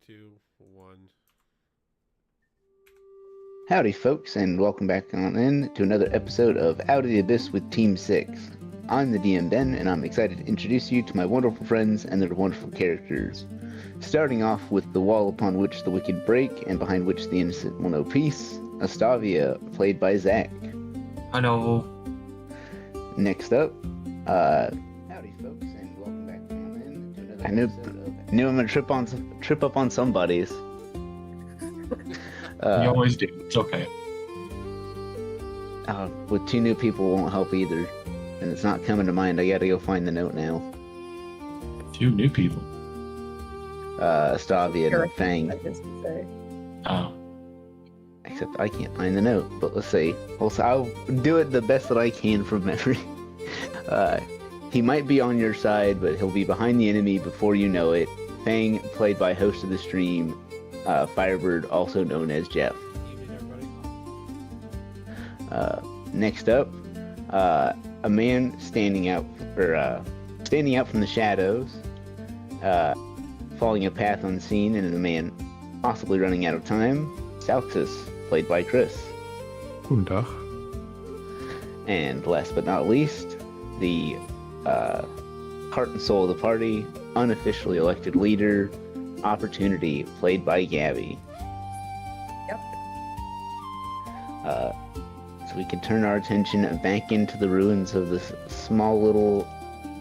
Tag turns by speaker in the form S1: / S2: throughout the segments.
S1: 2, 1.
S2: Howdy, folks, and welcome back on in to another episode of Out of the Abyss with Team 6. I'm the DM Ben, and I'm excited to introduce you to my wonderful friends and their wonderful characters. Starting off with the wall upon which the wicked break, and behind which the innocent will know peace, Astavia, played by Zach.
S3: Hello.
S2: Next up, howdy, folks, and welcome back on in to another episode of... I knew I'm gonna trip up on somebody's.
S3: You always do. It's okay.
S2: With two new people won't help either, and it's not coming to mind. I gotta go find the note now.
S3: 2 new people.
S2: Astavia and Fang.
S3: Oh.
S2: Except I can't find the note, but let's see. Also, I'll do it the best that I can from memory. He might be on your side, but he'll be behind the enemy before you know it. Fang, played by host of the stream, Firebird, also known as Jeff.
S1: Evening, everybody.
S2: Next up, a man standing out from the shadows, following a path unseen, and a man possibly running out of time. Salxus, played by Chris.
S4: Guten Tag.
S2: And last but not least, the heart and soul of the party, unofficially elected leader, Opportunity, played by Gabby.
S5: Yep.
S2: So we can turn our attention back into the ruins of this small little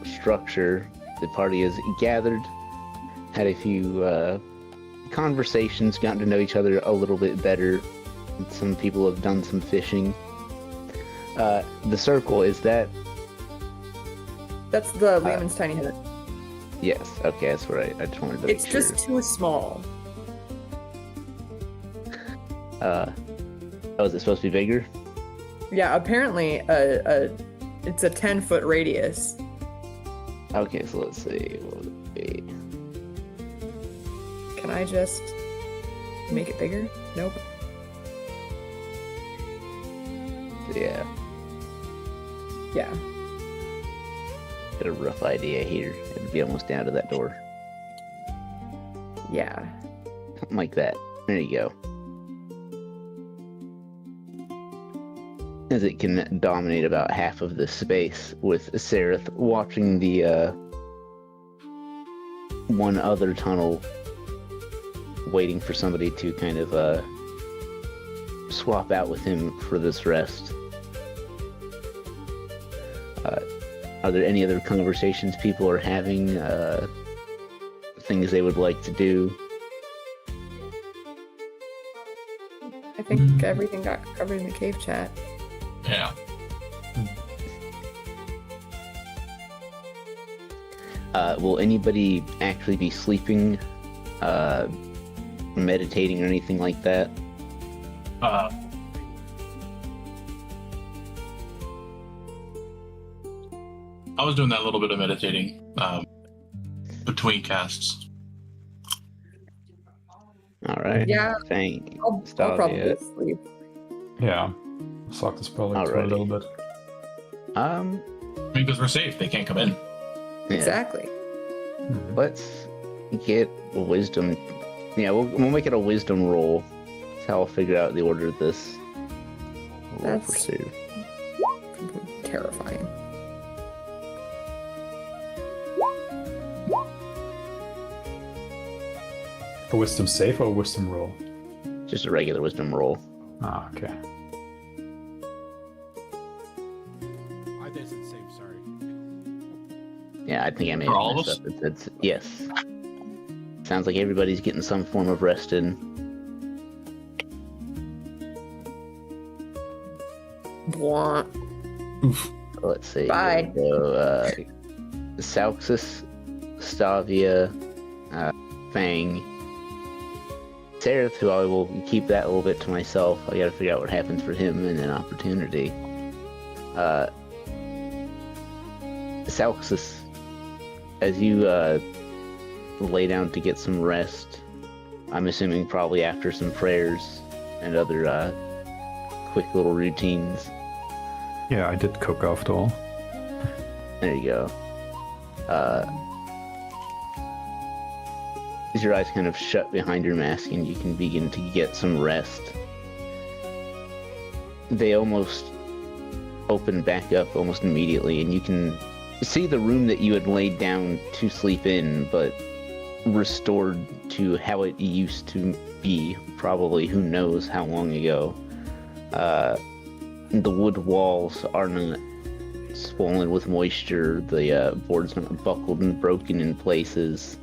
S2: structure. The party has gathered, had a few conversations, gotten to know each other a little bit better. Some people have done some fishing. The circle, is that...
S5: That's the Lehman's tiny hut.
S2: Yes, okay, that's right. I just wanted to make
S5: It's
S2: sure.
S5: just too small.
S2: Oh, is it supposed to be bigger?
S5: Yeah, apparently it's a 10-foot radius.
S2: Okay, so let's see. What would it be?
S5: Can I just make it bigger? Nope.
S2: Yeah,
S5: Yeah.
S2: got a rough idea here. It'd be almost down to that door.
S5: Yeah.
S2: Something like that. There you go. As it can dominate about half of the space, with Sereth watching the one other tunnel, waiting for somebody to kind of swap out with him for this rest. Are there any other conversations people are having? Things they would like to do?
S5: I think everything got covered in the cave chat.
S3: Yeah.
S2: Will anybody actually be sleeping, meditating, or anything like that?
S3: I was doing that little bit of meditating between casts.
S2: All right.
S5: Yeah.
S2: Fang.
S5: I'll probably sleep.
S4: Yeah. Suck the spell into a
S2: Alrighty.
S4: little bit.
S3: Because we're safe, they can't come in.
S2: Yeah.
S5: Exactly.
S2: Let's get a wisdom. Yeah, we'll make it a wisdom roll. That's how I'll figure out the order of this. We'll
S5: That's-
S2: pursue.
S5: Terrifying.
S4: A wisdom save or a wisdom roll?
S2: Just a regular wisdom roll.
S4: Ah, okay.
S1: I did the same, sorry.
S2: Yeah, I think I made
S3: For
S2: it
S3: all of
S2: messed
S3: us?
S2: up. Yes. Sounds like everybody's getting some form of rest in.
S5: Blah.
S3: Oof.
S2: Let's see.
S5: Bye.
S2: So, Salxus, Stavia, Fang, Sereth, who I will keep that a little bit to myself. I gotta figure out what happens for him, and then Opportunity. Salxus, as you lay down to get some rest, I'm assuming probably after some prayers and other quick little routines.
S4: Yeah, I did cook after all.
S2: There you go. as your eyes kind of shut behind your mask and you can begin to get some rest, they almost open back up almost immediately, and you can see the room that you had laid down to sleep in, but restored to how it used to be, probably who knows how long ago. The wood walls are not swollen with moisture, the boards not buckled and broken in places,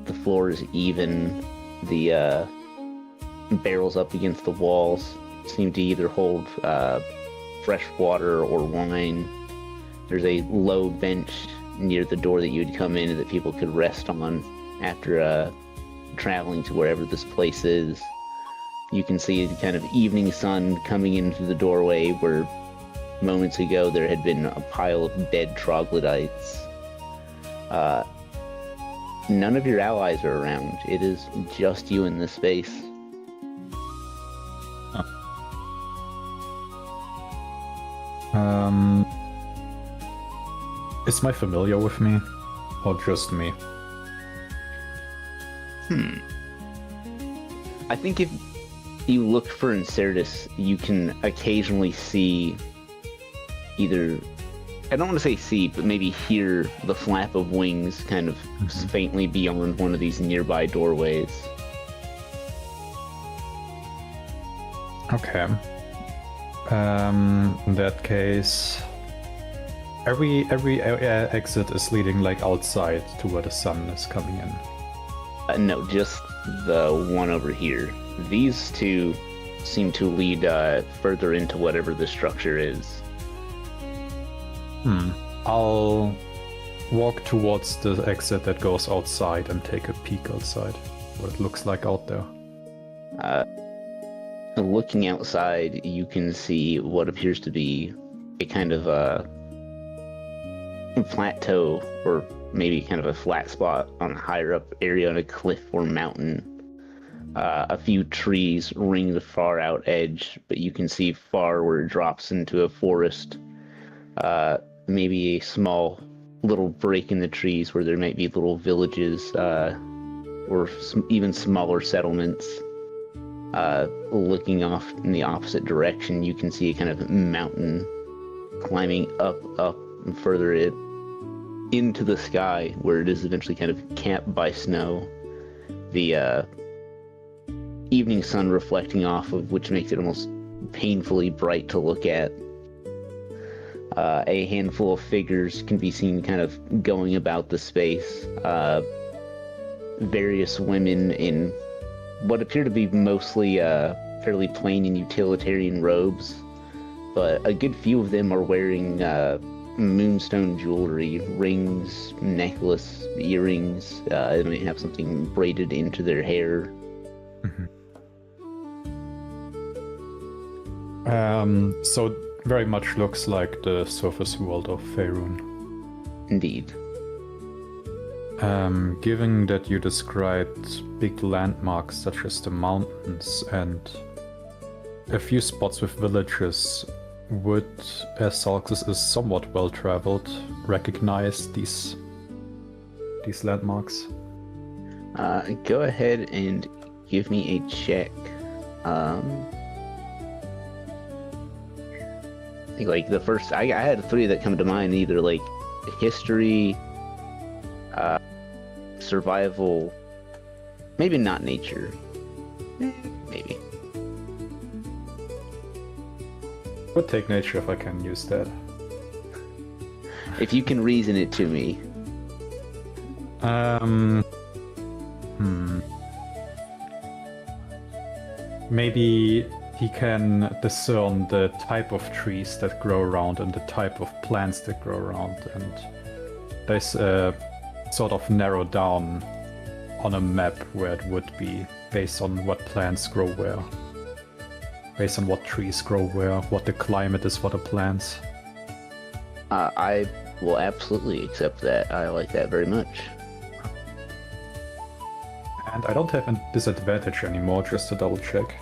S2: the floor is even, the barrels up against the walls seem to either hold fresh water or wine. There's a low bench near the door that you would come in that people could rest on after traveling to wherever this place is. You can see the kind of evening sun coming into the doorway where moments ago there had been a pile of dead troglodytes. None of your allies are around. It is just you in this space.
S4: Is my familiar with me? Or just me?
S2: I think if you look for Incertus, you can occasionally see either, I don't want to say see, but maybe hear the flap of wings kind of faintly beyond one of these nearby doorways.
S4: Okay. In that case, every exit is leading like outside to where the sun is coming in.
S2: No, just the one over here. These two seem to lead further into whatever the structure is.
S4: I'll walk towards the exit that goes outside and take a peek outside, what it looks like out there.
S2: Looking outside, you can see what appears to be a kind of a plateau, or maybe kind of a flat spot on a higher up area on a cliff or mountain. A few trees ring the far out edge, but you can see far where it drops into a forest. Maybe a small little break in the trees where there might be little villages or even smaller settlements. Looking off in the opposite direction, you can see a kind of mountain climbing up, and further into the sky, where it is eventually kind of capped by snow. The evening sun reflecting off of, which makes it almost painfully bright to look at. A handful of figures can be seen kind of going about the space. Various women in what appear to be mostly fairly plain and utilitarian robes, but a good few of them are wearing moonstone jewelry, rings, necklace, earrings. They may have something braided into their hair.
S4: So very much looks like the surface world of Faerun.
S2: Indeed.
S4: Given that you described big landmarks such as the mountains and a few spots with villages, would, as Salxus is somewhat well traveled, recognize these landmarks?
S2: Go ahead and give me a check. I think like the first, I had three that come to mind, either like history, survival, maybe not nature, maybe.
S4: Would take nature if I can use that.
S2: If you can reason it to me.
S4: Maybe he can discern the type of trees that grow around and the type of plants that grow around, and there's sort of narrow down on a map where it would be based on what plants grow where, based on what trees grow where, what the climate is for the plants.
S2: I will absolutely accept that. I like that very much.
S4: And I don't have a disadvantage anymore, just to double check.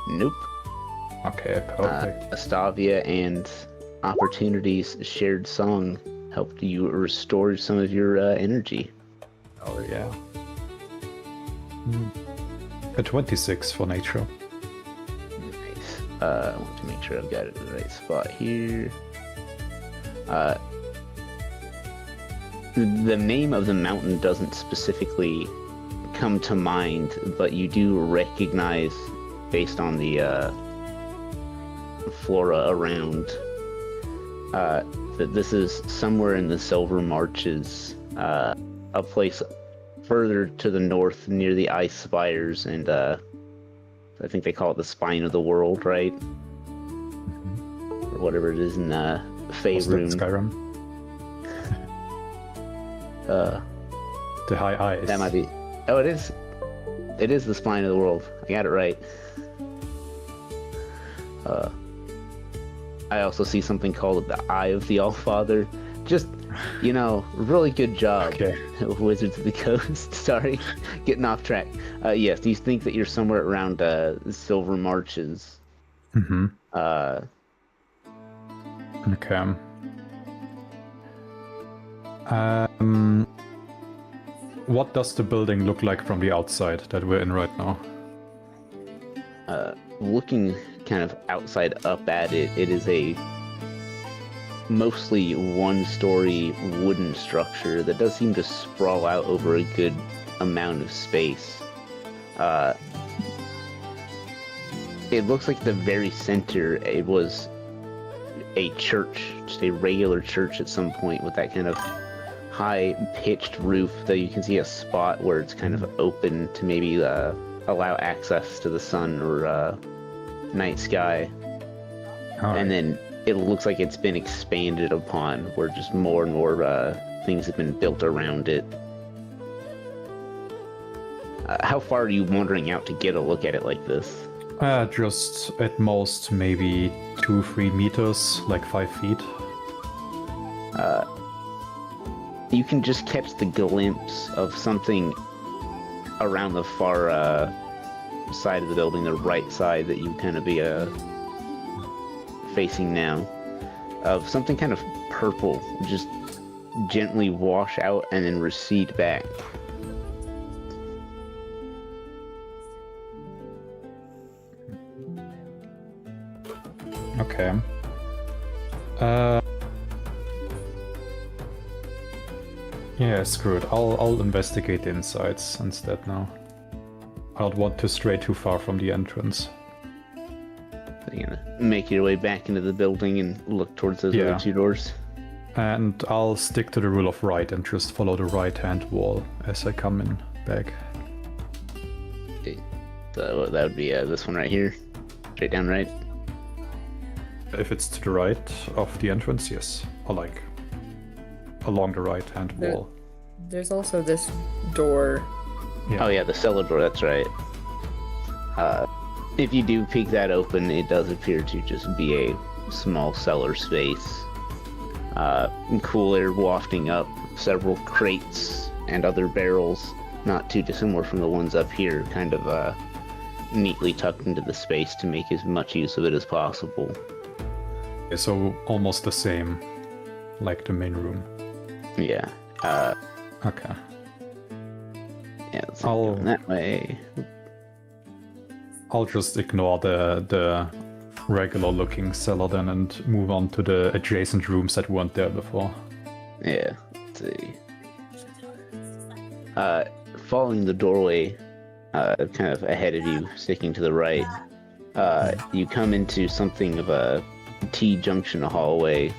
S2: Nope.
S4: Okay, perfect.
S2: Astavia and Opportunity's shared song helped you restore some of your energy.
S4: Oh yeah. A 26 for nature.
S2: Nice. I want to make sure I've got it in the right spot here. The name of the mountain doesn't specifically come to mind, but you do recognize, based on the flora around, that this is somewhere in the Silver Marches, a place further to the north near the Ice Spires, and I think they call it the Spine of the World, right? Or whatever it is in
S4: Was that
S2: Faerun.
S4: Skyrim? The High Ice.
S2: That might be. Oh, it is. It is the Spine of the World. I got it right. I also see something called the Eye of the Allfather. Just, really good job,
S4: Okay.
S2: Wizards of the Coast. Sorry, getting off track. Yes, you think that you're somewhere around Silver Marches.
S4: Mm-hmm. Okay. What does the building look like from the outside that we're in right now?
S2: Looking kind of outside up at it, it is a mostly one-story wooden structure that does seem to sprawl out over a good amount of space. It looks like the very center, it was a church, just a regular church at some point with that kind of high-pitched roof, though you can see a spot where it's kind of open to maybe allow access to the sun or night sky. And then it looks like it's been expanded upon, where just more and more things have been built around it. How far are you wandering out to get a look at it like this?
S4: Just at most maybe 2-3 meters, like 5 feet.
S2: You can just catch the glimpse of something around the far side of the building, the right side that you kind of be facing now, of something kind of purple just gently wash out and then recede back.
S4: Okay. Yeah, screw it. I'll investigate the insides instead now. I don't want to stray too far from the entrance.
S2: So you're gonna make your way back into the building and look towards those
S4: Yeah.
S2: other two doors.
S4: And I'll stick to the rule of right and just follow the right-hand wall as I come in back.
S2: So that would be this one right here, straight down right.
S4: If it's to the right of the entrance, yes. Or like along the right-hand
S5: There-
S4: wall.
S5: There's also this door.
S2: Oh yeah, the cellar door, that's right. If you do peek that open, it does appear to just be a small cellar space. Cool air wafting up, several crates and other barrels, not too dissimilar from the ones up here, kind of neatly tucked into the space to make as much use of it as possible.
S4: Okay, so almost the same, like the main room.
S2: Yeah.
S4: Okay.
S2: Yeah, let's
S4: I'll-
S2: go that way.
S4: I'll just ignore the regular-looking cellar then and move on to the adjacent rooms that weren't there before.
S2: Yeah, let's see. Following the doorway, kind of ahead of you, sticking to the right, you come into something of a T-junction hallway.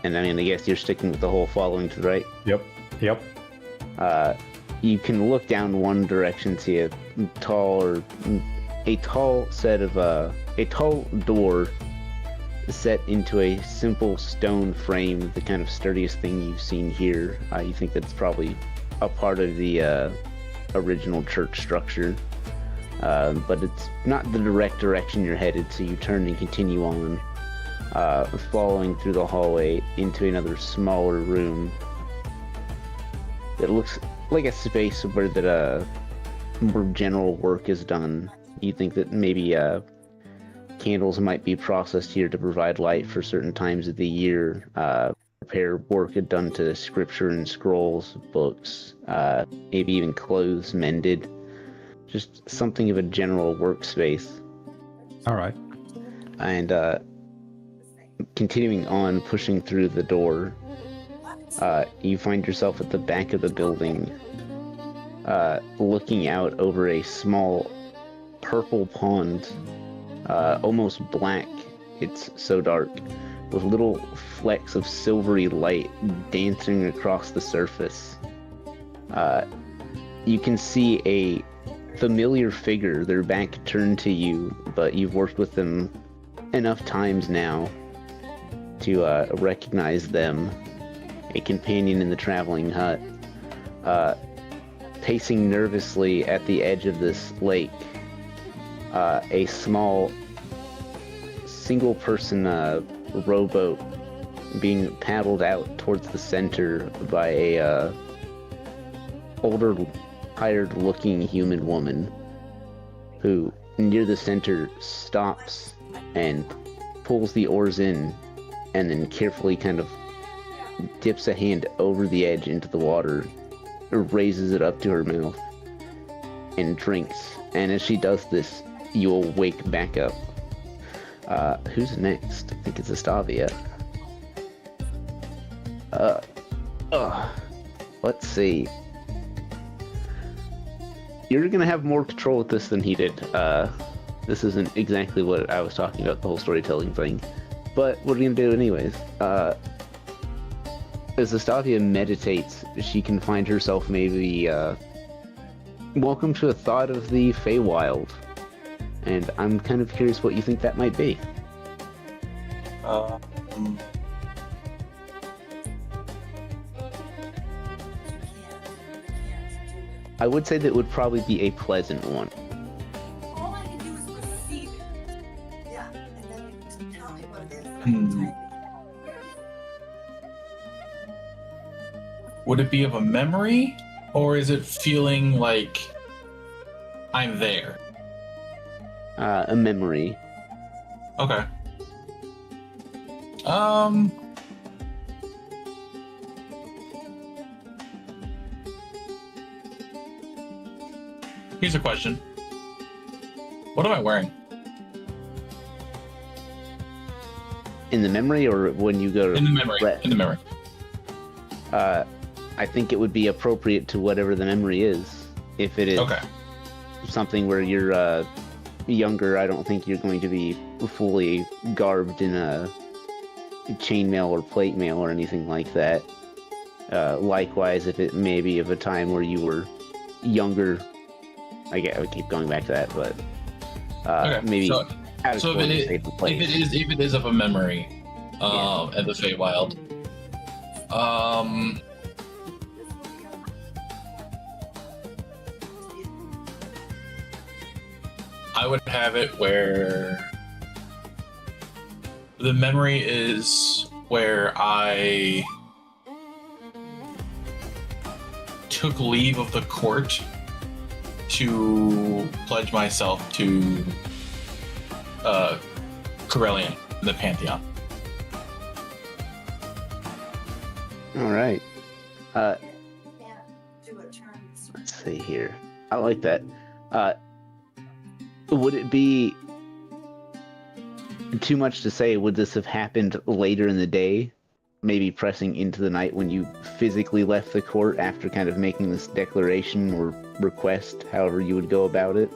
S2: And I mean, I guess you're sticking with the whole following to the right.
S4: Yep.
S2: You can look down one direction, see a tall door set into a simple stone frame, the kind of sturdiest thing you've seen here. You think that's probably a part of the original church structure, but it's not the direct direction you're headed, so you turn and continue on, following through the hallway into another smaller room. It looks like a space where more general work is done. You think that maybe candles might be processed here to provide light for certain times of the year. repair work done to scripture and scrolls, books, maybe even clothes mended. Just something of a general workspace.
S4: All right.
S2: And continuing on, pushing through the door, you find yourself at the back of the building, looking out over a small purple pond, almost black, it's so dark, with little flecks of silvery light dancing across the surface. You can see a familiar figure, their back turned to you, but you've worked with them enough times now to recognize them. A companion in the traveling hut, pacing nervously at the edge of this lake. A small single-person rowboat being paddled out towards the center by a older, tired-looking human woman who, near the center, stops and pulls the oars in and then carefully kind of dips a hand over the edge into the water, raises it up to her mouth, and drinks. And as she does this, you'll wake back up. Who's next? I think it's Estavia. Let's see. You're gonna have more control with this than he did. This isn't exactly what I was talking about, the whole storytelling thing. But what are we gonna do anyways? As Estavia meditates, she can find herself maybe, welcome to a thought of the Feywild. And I'm kind of curious what you think that might be. I would say that it would probably be a pleasant one.
S6: All I can do is receive it. Yeah, and then you can tell me what it is.
S3: Would it be of a memory, or is it feeling like I'm there?
S2: A memory.
S3: Okay. Here's a question. What am I wearing?
S2: In the memory, or when you go to
S3: In the memory. In the memory.
S2: I think it would be appropriate to whatever the memory is. If it is
S3: Okay.
S2: something where you're younger, I don't think you're going to be fully garbed in a chainmail or plate mail or anything like that. Likewise, if it may be of a time where you were younger, I keep going back to that, but
S3: Okay.
S2: maybe
S3: So
S2: out of
S3: if
S2: school
S3: it
S2: in a
S3: is,
S2: safer place.
S3: if it is of a memory, at the Feywild, I would have it where the memory is where I took leave of the court to pledge myself to Corellian, the Pantheon.
S2: All right.
S6: Yeah, do a turn.
S2: Let's see here. I like that. Would it be too much to say, would this have happened later in the day? Maybe pressing into the night when you physically left the court after kind of making this declaration or request, however you would go about it?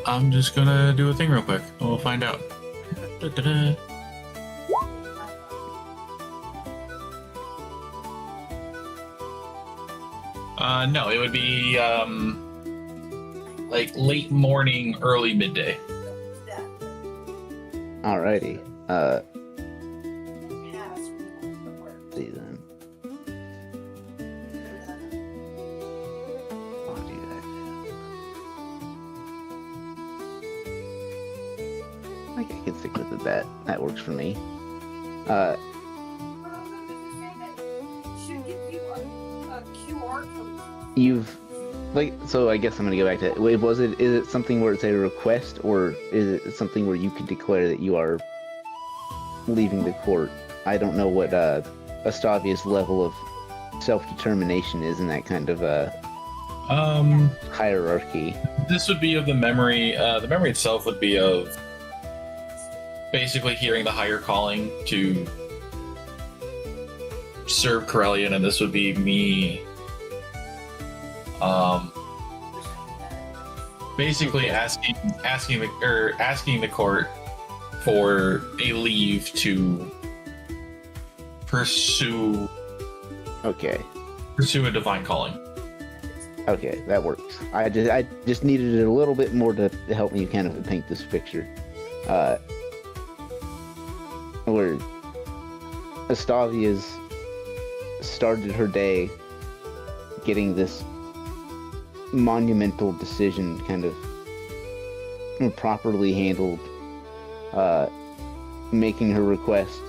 S3: I'm just gonna do a thing real quick. We'll find out. Da-da-da. No, it would be like late morning, early midday.
S2: Alrighty.
S6: Pass.
S2: See then. I'll do that. I can stick with it. That works for me.
S6: Should give you a QR code.
S2: You've Like, so I guess I'm gonna go back to it. Wait, is it something where it's a request, or is it something where you can declare that you are leaving the court? I don't know what Astavia's level of self-determination is in that kind of hierarchy.
S3: This would be of the memory. The memory itself would be of basically hearing the higher calling to serve Corellian, and this would be me basically asking the court for a leave to pursue a divine calling.
S2: Okay, that works. I just needed it a little bit more to help me kind of paint this picture. Where Astavia's started her day getting this monumental decision kind of properly handled, making her request,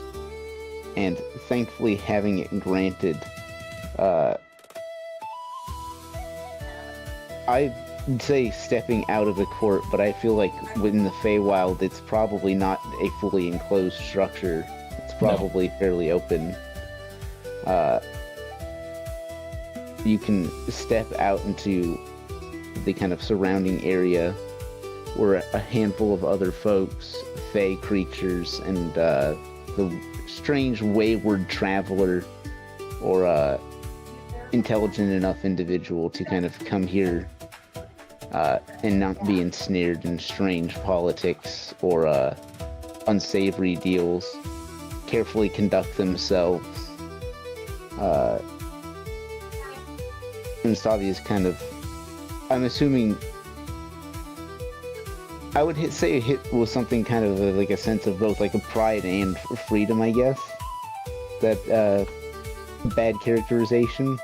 S2: and thankfully having it granted. I'd say stepping out of the court, but I feel like within the Feywild, it's probably not a fully enclosed structure. It's probably fairly open. You can step out into the kind of surrounding area where a handful of other folks, Fey creatures, and the strange wayward traveler or intelligent enough individual to kind of come here and not be ensnared in strange politics or unsavory deals, carefully conduct themselves. And Stavi is kind of, I'm assuming, I would say a hit was something kind of like a sense of both like a pride and freedom, I guess. That bad characterization.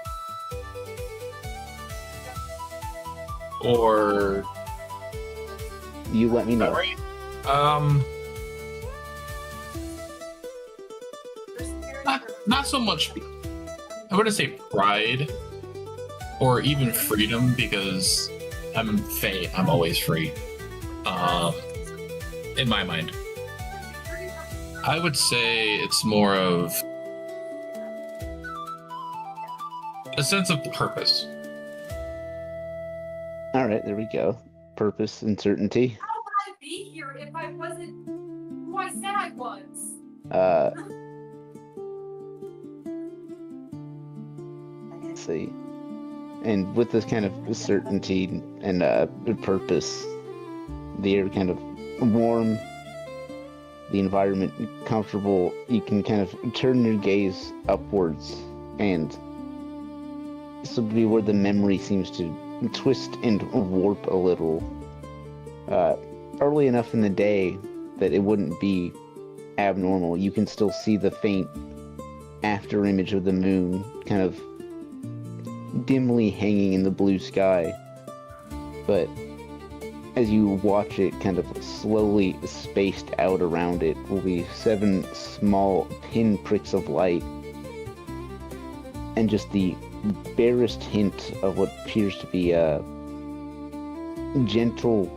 S3: Or
S2: You let me know.
S3: right? Not so much. I wouldn't say pride or even freedom, because I'm Fae. I'm always free. In my mind, I would say it's more of a sense of purpose.
S2: All right, there we go. Purpose and certainty.
S6: How would I be here if I wasn't who I said I was?
S2: Let's see. And with this kind of certainty and purpose, the air kind of warm, the environment comfortable, you can kind of turn your gaze upwards, and this would be where the memory seems to twist and warp a little. Early enough in the day that it wouldn't be abnormal. You can still see the faint after image of the moon kind of dimly hanging in the blue sky. But as you watch it kind of slowly spaced out around it will be 7 small pinpricks of light, and just the barest hint of what appears to be gentle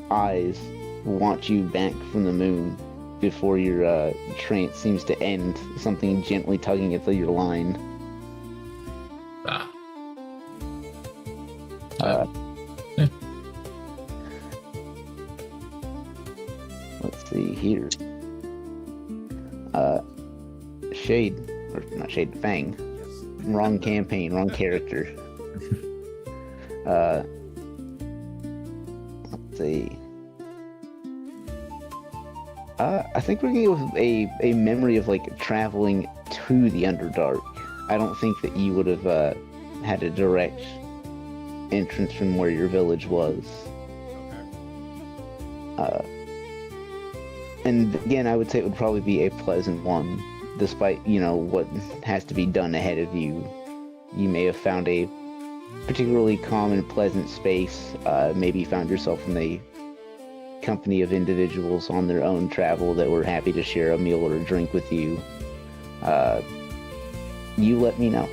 S2: eyes watch you back from the moon before your trance seems to end, something gently tugging at your line. Let's see here. Shade, or not Shade, Fang.
S1: Yes.
S2: Wrong campaign, wrong character. Let's see. I think we're gonna go with a memory of like traveling to the Underdark. I don't think that you would have had a direct entrance from where your village was.
S1: Okay.
S2: And again, I would say it would probably be a pleasant one, despite, you know, what has to be done ahead of you. You may have found a particularly calm and pleasant space, maybe found yourself in a company of individuals on their own travel that were happy to share a meal or a drink with you. You let me know.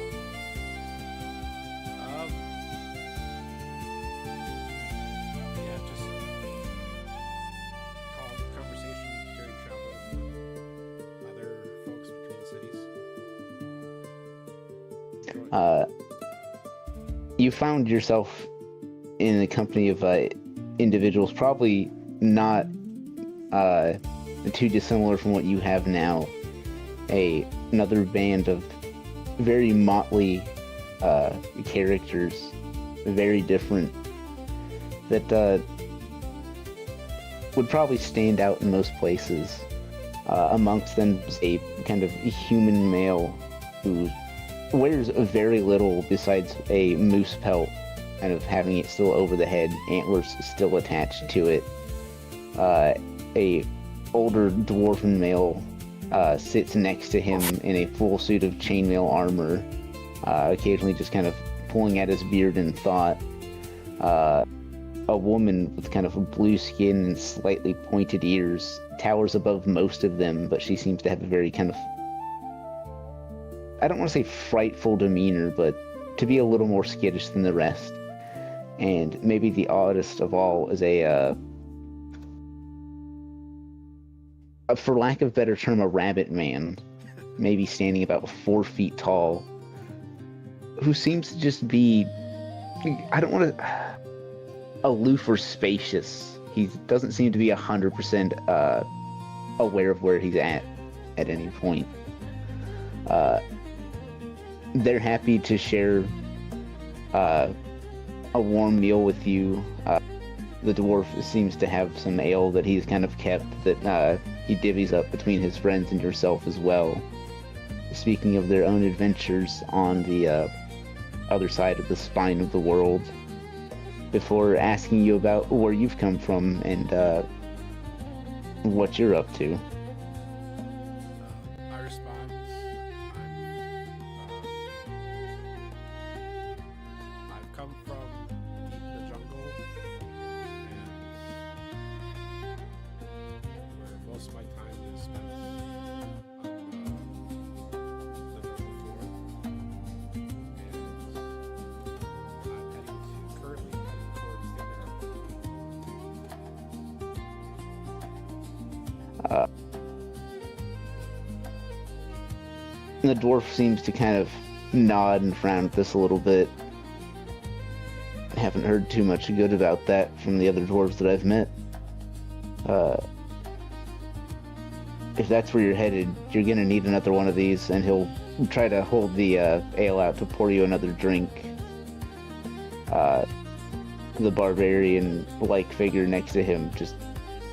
S2: You found yourself in the company of individuals probably not too dissimilar from what you have now. Another band of very motley characters, very different, that would probably stand out in most places. Amongst them is a kind of human male who wears very little besides a moose pelt, kind of having it still over the head, antlers still attached to it. A older dwarven male sits next to him in a full suit of chainmail armor, occasionally just kind of pulling at his beard in thought. A woman with kind of blue skin and slightly pointed ears towers above most of them, but she seems to have a very kind of, I don't want to say frightful demeanor, but to be a little more skittish than the rest. And maybe the oddest of all is for lack of a better term, a rabbit man, maybe standing about 4 feet tall, who seems to just be, I don't want to, aloof or spacious. He doesn't seem to be 100% aware of where he's at any point. They're happy to share a warm meal with you. The dwarf seems to have some ale that he's kind of kept that he divvies up between his friends and yourself as well. Speaking of their own adventures on the other side of the spine of the world, before asking you about where you've come from and what you're up to.
S1: I respond. I've come from deep in the jungle, and where most of my time is spent on the jungle floor. And I'm currently heading towards the
S2: The dwarf seems to kind of nod and frown at this a little bit. I haven't heard too much good about that from the other dwarves that I've met. If that's where you're headed, you're gonna need another one of these, and he'll try to hold the ale out to pour you another drink. The barbarian-like figure next to him just,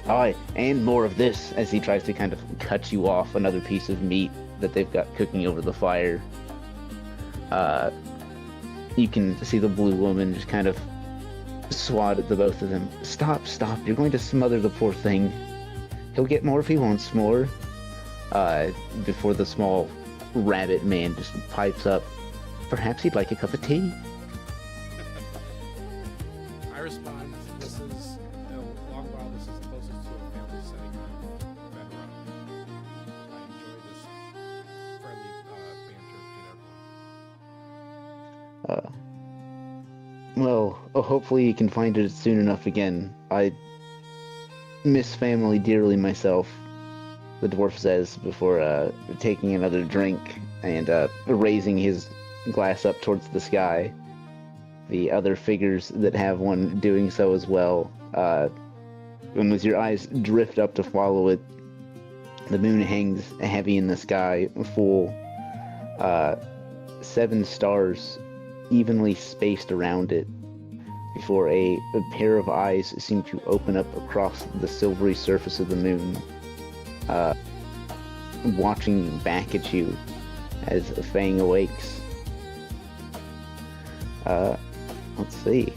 S2: aye, and more of this, as he tries to kind of cut you off another piece of meat that they've got cooking over the fire. You can see the blue woman just kind of swat at the both of them. Stop, you're going to smother the poor thing. He'll get more if he wants more. Before the small rabbit man just pipes up, perhaps he'd like a cup of tea?
S1: I respond. This is, in a long while, this is the closest to a family setting I've been around. I enjoy this friendly banter between everyone.
S2: Well, hopefully you can find it soon enough again. I miss family dearly myself, the dwarf says before taking another drink and raising his glass up towards the sky. The other figures that have one doing so as well. And as your eyes drift up to follow it, the moon hangs heavy in the sky, full. 7 stars evenly spaced around it, before a pair of eyes seem to open up across the silvery surface of the moon, watching back at you as Fang awakes. Let's see.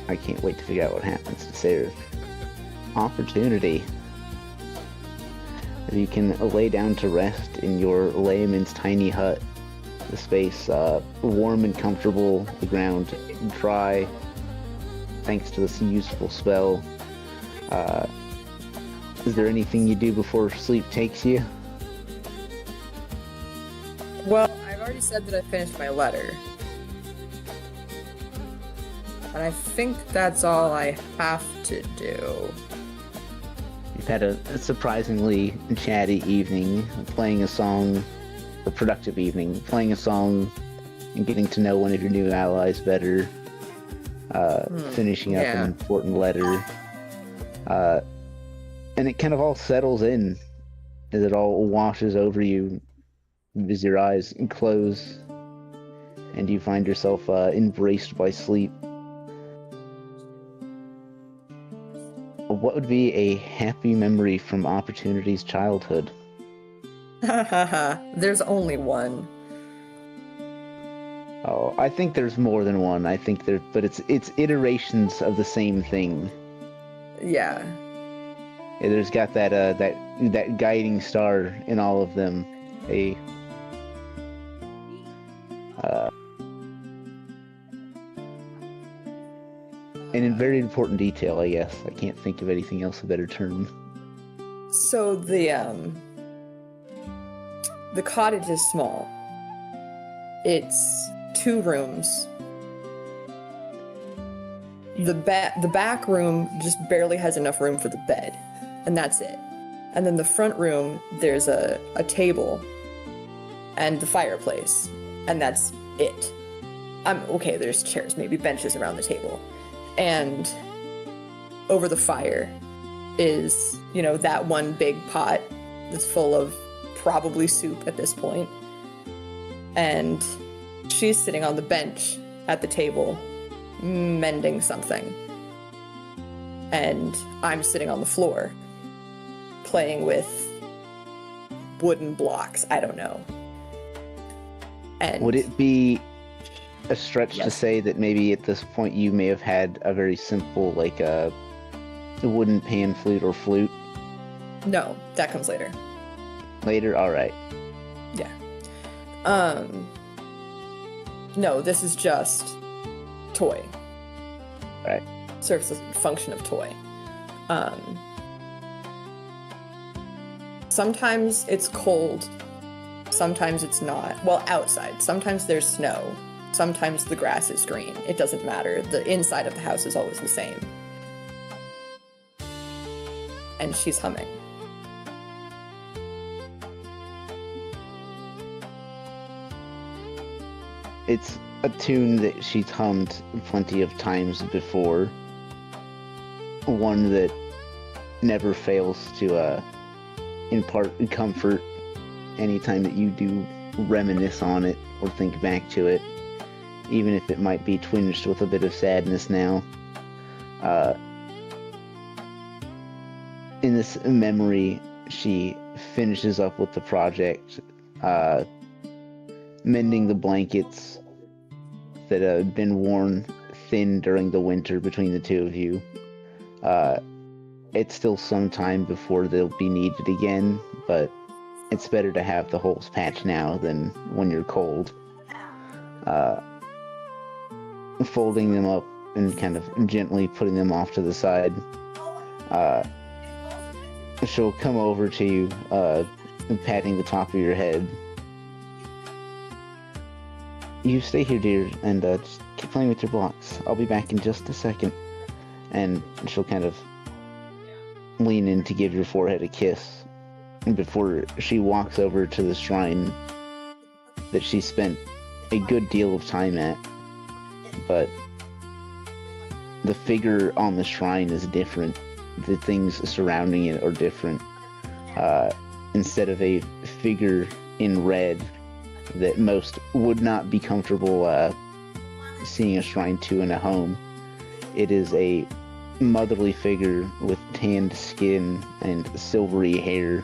S2: I can't wait to figure out what happens to Seraph. Opportunity. You can lay down to rest in your layman's tiny hut. The space warm and comfortable, the ground dry, thanks to this useful spell. Is there anything you do before sleep takes you?
S5: Well, I've already said that I finished my letter. And I think that's all I have to do.
S2: You've had a surprisingly chatty evening, playing a song, a productive evening, playing a song and getting to know one of your new allies better, finishing up
S5: yeah.
S2: an important letter, and it kind of all settles in as it all washes over you as your eyes close and you find yourself embraced by sleep. What would be a happy memory from Opportunity's childhood?
S5: There's only one.
S2: Oh, I think there's more than one. I think there, but it's iterations of the same thing.
S5: Yeah.
S2: Yeah, there's got that that guiding star in all of them. And in very important detail, I guess. I can't think of anything else a better term.
S5: So the cottage is small. It's 2 rooms. The back room just barely has enough room for the bed, and that's it. And then the front room, there's a table and the fireplace, and that's it. Okay, there's chairs, maybe benches around the table. And over the fire is, that one big pot that's full of probably soup at this point. And she's sitting on the bench at the table, mending something. And I'm sitting on the floor, playing with wooden blocks. I don't know. And
S2: would it be a stretch to
S5: Yes.
S2: say that maybe at this point you may have had a very simple, like a wooden pan flute or flute?
S5: No, that comes later.
S2: Later? Alright.
S5: Yeah. No, this is just toy.
S2: Right.
S5: Serves the function of toy. Sometimes it's cold, sometimes it's not. Well, outside. Sometimes there's snow. Sometimes the grass is green. It doesn't matter. The inside of the house is always the same. And she's humming.
S2: It's a tune that she's hummed plenty of times before. One that never fails to impart comfort anytime that you do reminisce on it or think back to it, even if it might be twinged with a bit of sadness now. In this memory, she finishes up with the project, mending the blankets that had been worn thin during the winter between the two of you. It's still some time before they'll be needed again, but it's better to have the holes patched now than when you're cold. Folding them up and kind of gently putting them off to the side, she'll come over to you, patting the top of your head. You stay here, dear, and just keep playing with your blocks. I'll be back in just a second. And she'll kind of lean in to give your forehead a kiss before she walks over to the shrine that she spent a good deal of time at. But the figure on the shrine is different. The things surrounding it are different. Instead of a figure in red that most would not be comfortable seeing a shrine to in a home, it is a motherly figure with tanned skin and silvery hair.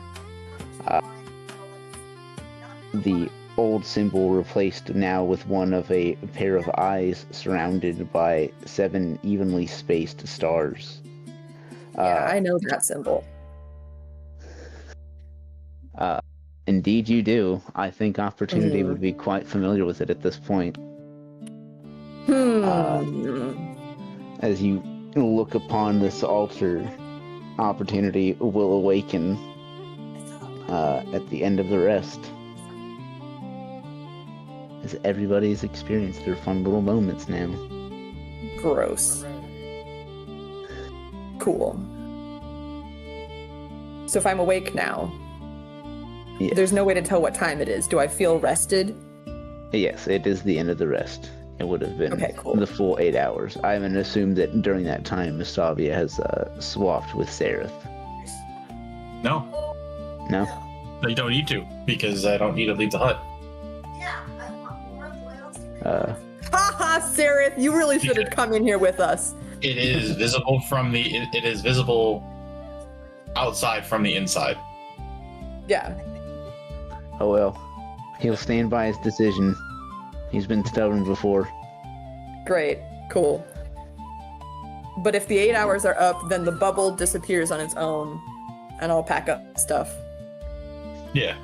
S2: The old symbol replaced now with one of a pair of eyes surrounded by 7 evenly spaced stars.
S5: Yeah, I know that symbol.
S2: Indeed you do. I think Opportunity would be quite familiar with it at this point. As you look upon this altar, Opportunity will awaken at the end of the rest. As everybody's experienced their fun little moments now.
S5: Gross. Cool. So if I'm awake now,
S2: Yeah.
S5: There's no way to tell what time it is. Do I feel rested?
S2: Yes, it is the end of the rest. It would have been
S5: Okay, cool.
S2: the full 8 hours. I'm going to assume that during that time, Mustavia has swapped with Sereth.
S3: No,
S2: No?
S3: you don't need to because I don't need to leave the hut.
S6: Yeah, I want more oils.
S5: Haha, Sereth, you really should have come in here with us.
S3: It is visible from the. It is visible outside from the inside.
S5: Yeah.
S2: Oh well. He'll stand by his decision. He's been stubborn before.
S5: Great. Cool. But if the 8 hours are up, then the bubble disappears on its own, and I'll pack up stuff.
S3: Yeah.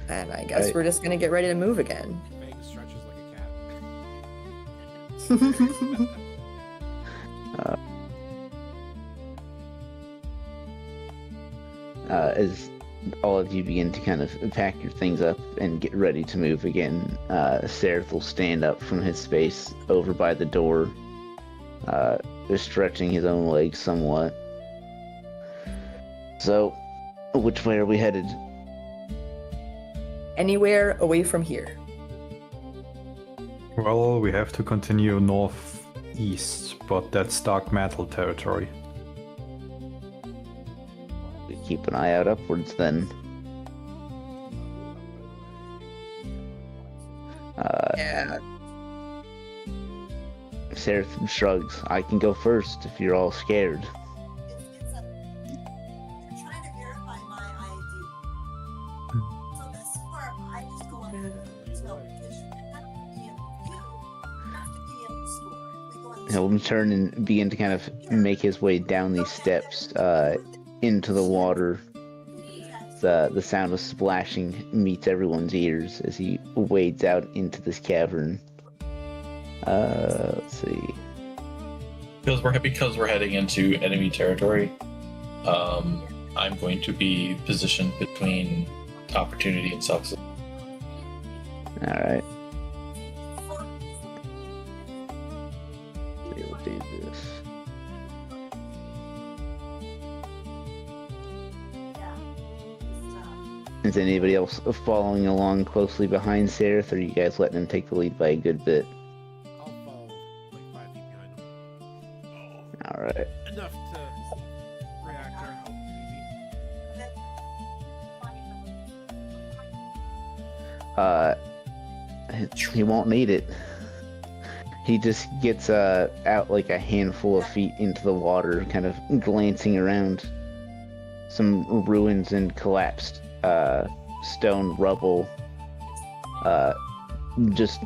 S5: And I guess
S2: Right.
S5: we're just gonna get ready to move again.
S1: Fang stretches like a cat.
S2: As all of you begin to kind of pack your things up and get ready to move again, Sereth will stand up from his space over by the door, just stretching his own legs somewhat. So, which way are we headed?
S5: Anywhere away from here.
S4: Well, we have to continue northeast, but that's Dark Mantle territory.
S2: We keep an eye out upwards then.
S5: Yeah.
S2: Sereth shrugs. I can go first if you're all scared.
S6: You're trying to verify my ID. So this part, I just go on the hotel because you have to be in the store. We go in the
S2: He'll turn and begin to kind of make his way down these steps into the water. The sound of splashing meets everyone's ears as he wades out into this cavern. Let's see.
S3: Because we're heading into enemy territory. I'm going to be positioned between opportunity and success.
S2: Alright. We'll do this. Is anybody else following along closely behind Sereth, or are you guys letting him take the lead by a good bit?
S1: I'll follow like 5 feet behind him.
S2: Alright.
S1: Enough to reactor. Easy.
S2: He won't need it. He just gets out like a handful of feet into the water, kind of glancing around some ruins and collapsed stone rubble. Just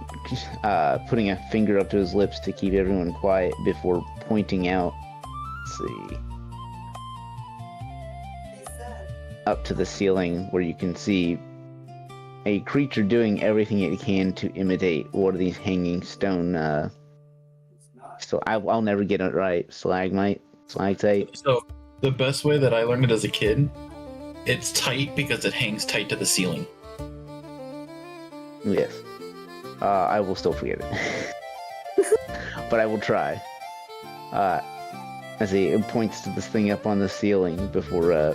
S2: putting a finger up to his lips to keep everyone quiet before pointing out. Let's see.
S6: They said,
S2: Up to the ceiling where you can see a creature doing everything it can to imitate one of these hanging stone. So I'll never get it right. Stalagmite, stalactite.
S3: So the best way that I learned it as a kid, it's tight because it hangs tight to the ceiling.
S2: Yes. I will still forget it, but I will try. As he points to this thing up on the ceiling before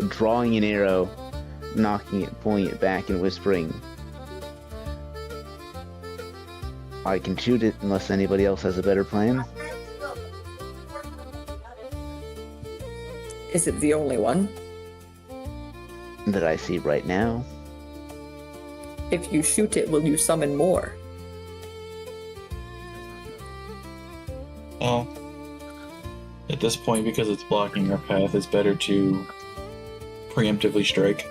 S2: drawing an arrow, knocking it, pulling it back, and whispering, I can shoot it unless anybody else has a better plan.
S5: Is it the only one?
S2: That I see right now.
S5: If you shoot it, will you summon more?
S3: Well, at this point, because it's blocking our path, it's better to preemptively strike.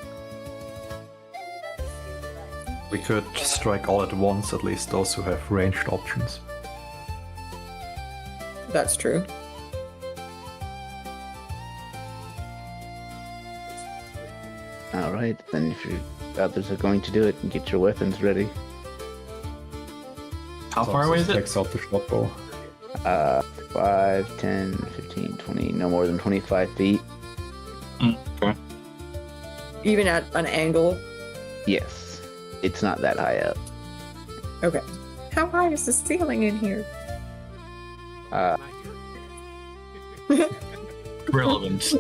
S4: We could strike all at once, at least those who have ranged options.
S5: That's true.
S2: Alright, then if you others are going to do it, get your weapons ready.
S3: How far away is it?
S4: Takes out the short bow.
S2: 5, 10, 15, 20, no more than 25 feet.
S3: Okay.
S5: Even at an angle?
S2: Yes. It's not that high up.
S5: Okay. How high is the ceiling in here?
S2: Uh,
S1: Not here.
S3: Relevant.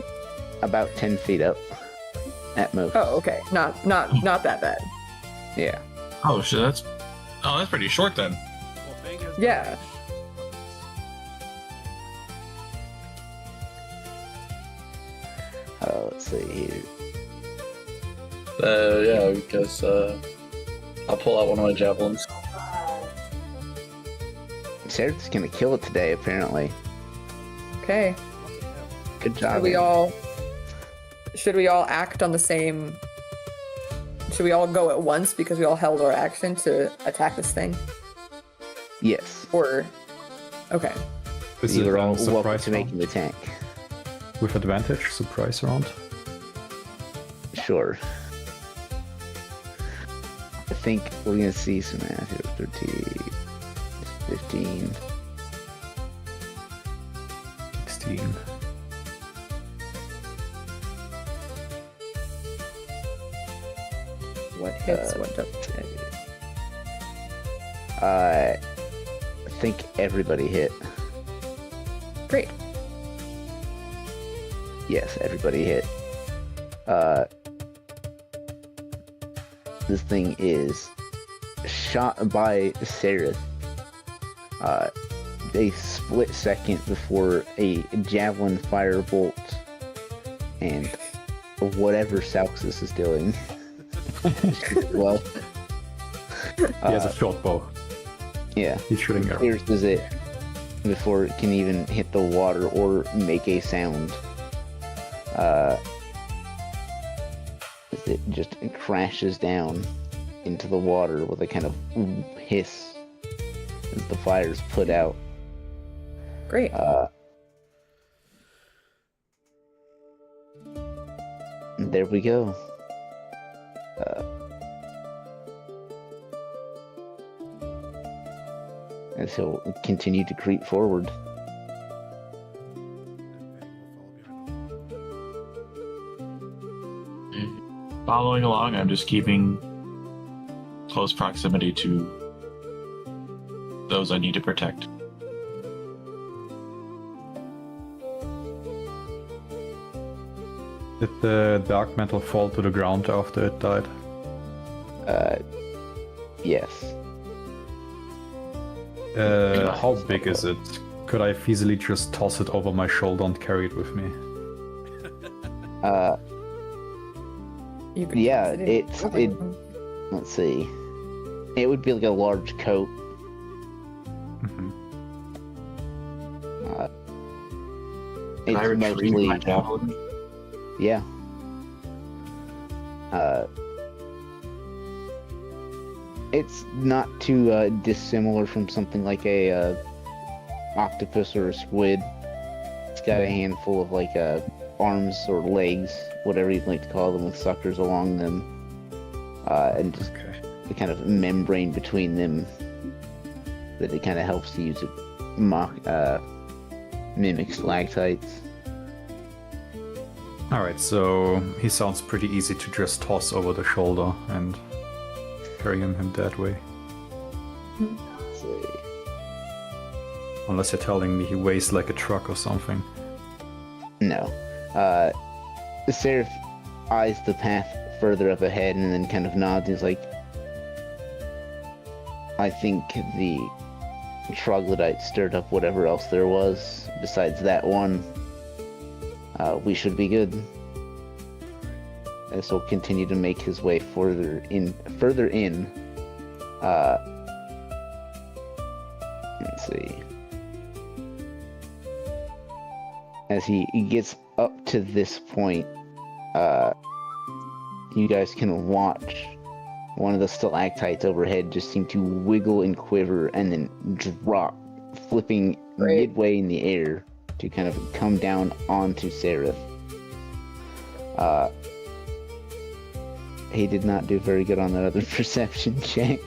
S2: about 10 feet up at most.
S5: Oh, okay. Not that bad.
S2: Yeah.
S3: Oh shit, that's pretty short then.
S1: Well, Fang has
S5: Yeah.
S2: Let's see here.
S3: Yeah, because I'll pull out one of my javelins.
S2: Sereth's gonna kill it today, apparently.
S5: Okay.
S2: Good job.
S5: Should we all act on the same? Should we all go at once because we all held our action to attack this thing?
S2: Yes.
S5: Or okay.
S4: Is
S2: You
S4: it
S2: are all
S4: a
S2: welcome
S4: surprise
S2: to make
S4: round?
S2: an attack.
S4: With advantage, surprise round?
S2: Sure. I think we're gonna see some math here. 13, 15.
S4: 16.
S5: What hits? What doesn't?
S2: I think everybody hit.
S5: Great.
S2: Yes, everybody hit. This thing is shot by Sereth. A split second before a javelin firebolt and whatever Salxus is doing. Well,
S4: He has a short bow.
S2: yeah.
S4: He's shooting arrows.
S2: Pierces it before it can even hit the water or make a sound. As it just crashes down into the water with a kind of hiss as the fire's put out.
S5: Great.
S2: There we go. As he'll continue to creep forward.
S3: Following along, I'm just keeping close proximity to those I need to protect.
S4: Did the dark metal fall to the ground after it died?
S2: Yes.
S4: How big is it? Could I easily just toss it over my shoulder and carry it with me?
S5: You could
S2: Yeah,
S5: toss it in.
S2: let's see. It would be like a large coat.
S4: Mhm.
S3: Can I
S2: It's
S3: retrieve
S2: mostly,
S3: my javelin?
S2: yeah. It's not too dissimilar from something like a octopus or a squid. It's got a handful of like arms or legs, whatever you'd like to call them, with suckers along them, and just
S4: Okay.
S2: the kind of membrane between them that it kind of helps to use it mimic stalactites.
S4: Alright, so he sounds pretty easy to just toss over the shoulder and carry him that way.
S2: Let's see.
S4: Unless you're telling me he weighs like a truck or something.
S2: No. Seraph eyes the path further up ahead and then kind of nods. He's like, I think the troglodyte stirred up whatever else there was besides that one. We should be good. As he'll continue to make his way further in. Let's see. As he gets up to this point, you guys can watch one of the stalactites overhead just seem to wiggle and quiver and then drop, flipping
S5: Great.
S2: midway in the air to kind of come down onto Sereth. He did not do very good on that other perception check.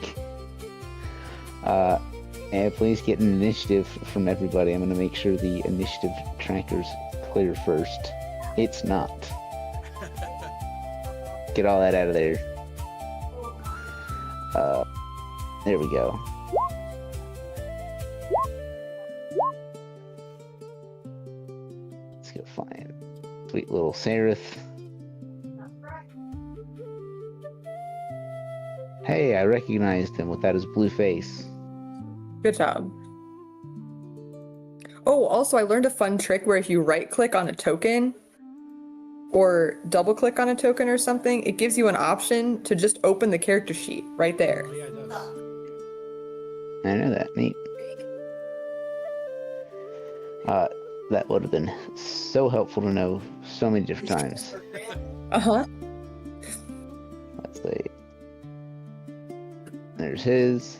S2: And please get an initiative from everybody. I'm going to make sure the initiative tracker's clear first. It's not. Get all that out of there. There we go. Let's go find Sweet little Seraph. Hey, I recognized him without his blue face.
S5: Good job. Oh, also, I learned a fun trick where if you right click on a token or double click on a token or something, it gives you an option to just open the character sheet right there.
S1: Oh, yeah, it does.
S2: I know that. Neat. That would have been so helpful to know so many different times.
S5: Uh-huh.
S2: Let's see. There's his.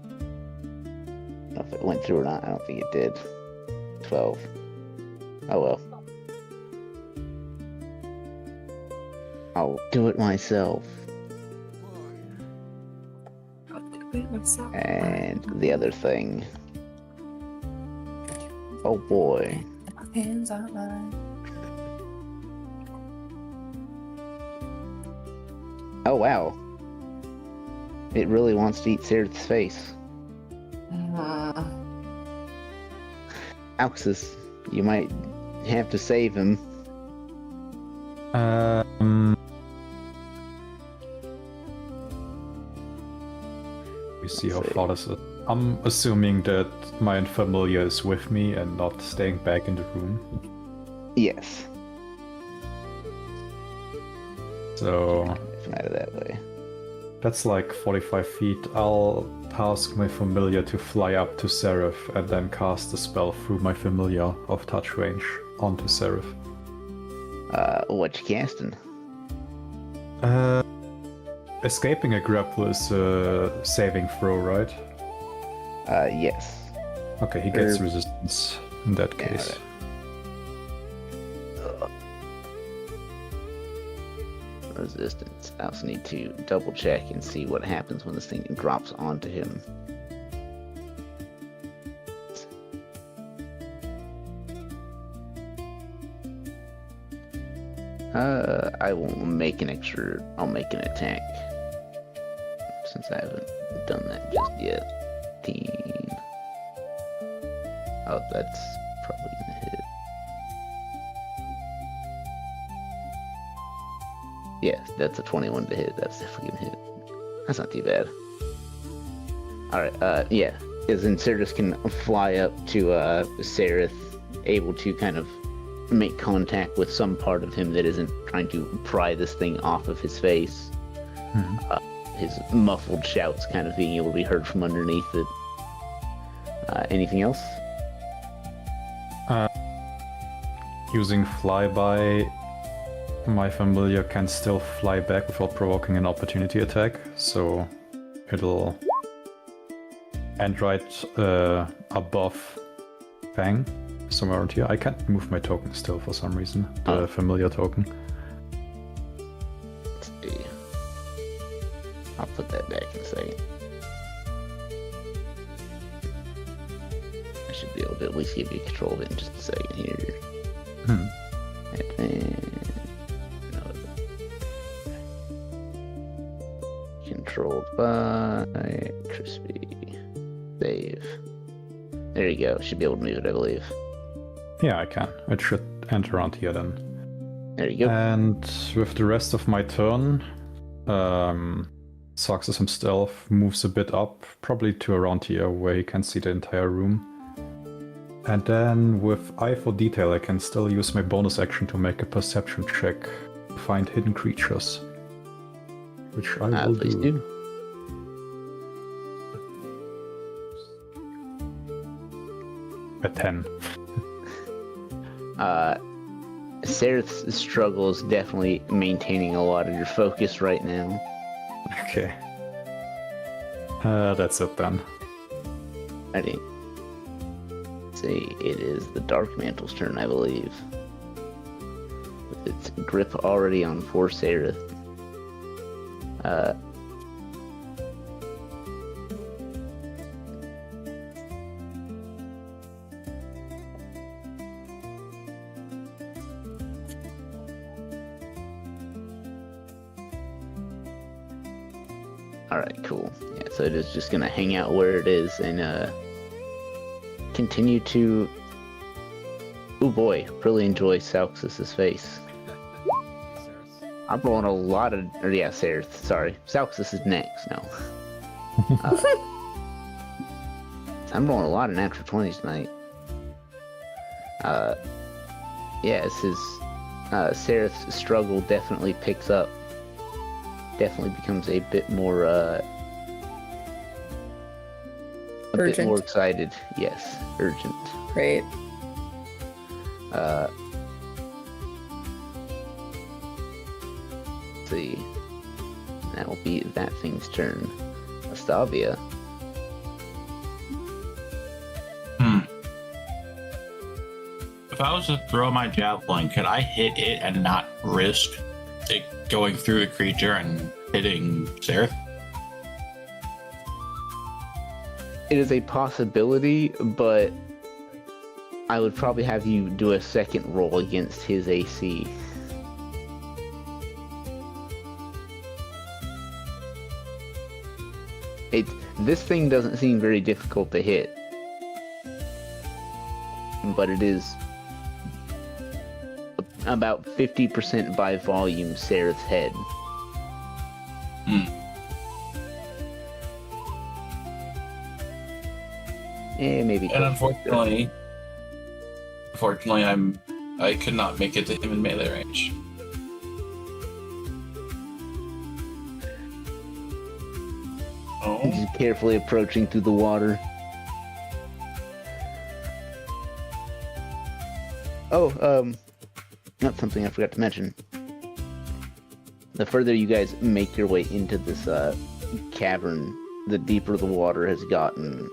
S2: I don't know if it went through or not. I don't think it did. 12. Oh well. I'll do it myself.
S5: I'll do it myself.
S2: And the other thing. Oh boy.
S5: Hands on mine.
S2: Oh wow. It really wants to eat Seraph's face. Alexis, you might have to save him.
S4: We see how
S2: Let's see.
S4: far this is. I'm assuming that my unfamiliar is with me and not staying back in the room.
S2: Yes.
S4: So
S2: From out of that way.
S4: that's like 45 feet. I'll task my familiar to fly up to Seraph and then cast a spell through my familiar of touch range onto Seraph.
S2: What you casting?
S4: Escaping a grapple is a saving throw, right?
S2: Yes.
S4: Okay, he gets
S2: Er,
S4: resistance in that
S2: yeah,
S4: case.
S2: Resistance. I also need to double check and see what happens when this thing drops onto him. I will make an extra. I'll make an attack since I haven't done that just yet. 15. Oh, that's probably gonna hit. Yeah, that's a 21 to hit. That's definitely gonna hit. That's not too bad. Alright, yeah. As in Sirtis can fly up to Seraph, able to kind of make contact with some part of him that isn't trying to pry this thing off of his face. His muffled shouts kind of being able to be heard from underneath it. Anything else?
S4: Using flyby, my familiar can still fly back without provoking an opportunity attack, so it'll end right above Fang, somewhere around here. I can't move my token still for some reason, the familiar token.
S2: Let's see. I'll put that back in a second. I should be able to at least give you control of it in just a second here.
S4: Hmm.
S2: And then... Controlled by Crispy. Save. There you go. Should be able to move it, I believe.
S4: Yeah, I can. It should enter around here then.
S2: There you go.
S4: And with the rest of my turn, Soxus himself moves a bit up, probably to around here where he can see the entire room. And then with Eye for Detail, I can still use my bonus action to make a perception check to find hidden creatures. Which I will
S2: Please
S4: do. A 10.
S2: Seraph's struggle is definitely maintaining a lot of your focus right now.
S4: Okay. That's it then.
S2: Ready. See, it is the Dark Mantle's turn, I believe. With its grip already on poor Seraph. Alright, cool. Yeah, so it is just gonna hang out where it is and continue to Oh boy, really enjoy Salxus's face. I'm rolling a lot of, or yeah, Sereth, sorry. Salxus is next, no. I'm rolling a lot of natural 20s tonight. Yeah, this is, Sereth's struggle definitely picks up. Definitely becomes a bit more, bit more
S5: Urgent.
S2: excited. Yes, urgent.
S5: Great.
S2: Let's see. That will be that thing's turn. Astavia.
S3: If I was to throw my javelin, could I hit it and not risk it going through the creature and hitting Sereth?
S2: It is a possibility, but I would probably have you do a second roll against his AC. This thing doesn't seem very difficult to hit, but it is about 50% by volume Sereth's head. Maybe.
S3: And unfortunately, I could not make it to him in melee range. Oh.
S2: He's carefully approaching through the water. Oh, not something I forgot to mention. The further you guys make your way into this cavern, the deeper the water has gotten.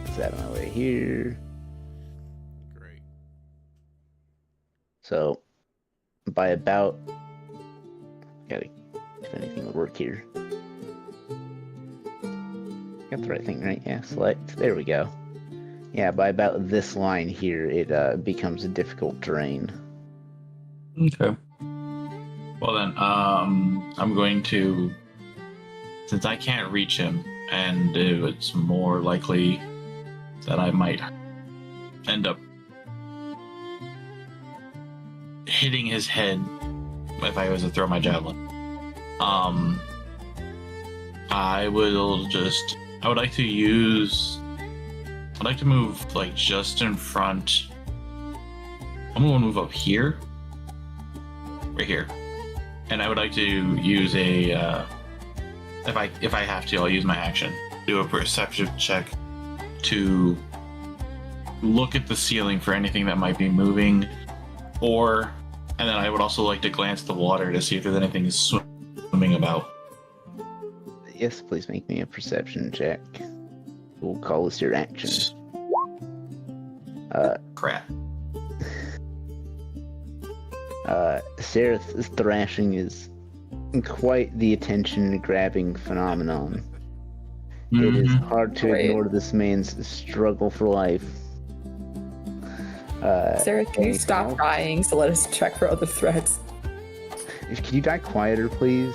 S2: Get that on my way here.
S1: Great.
S2: So, by about, gotta, if anything would work here. Got the right thing, right? Yeah, select. There we go. Yeah, by about this line here, it becomes a difficult terrain.
S3: Okay. Well then, I'm going to, since I can't reach him, and it's more likely that I might end up hitting his head if I was to throw my javelin. I would like to move like just in front. I'm gonna move up here. Right here. And I would like to use a if I have to, I'll use my action. Do a perception check to look at the ceiling for anything that might be moving, and then I would also like to glance at the water to see if there's anything swimming about.
S2: Yes, please make me a perception check. We'll call this your action.
S3: Crap.
S2: Sereth's thrashing is quite the attention-grabbing phenomenon. It is hard to
S5: Right.
S2: ignore this man's struggle for life.
S5: Sarah, can you stop
S2: anything
S5: crying to let us check for other threats?
S2: else? Can you die quieter, please?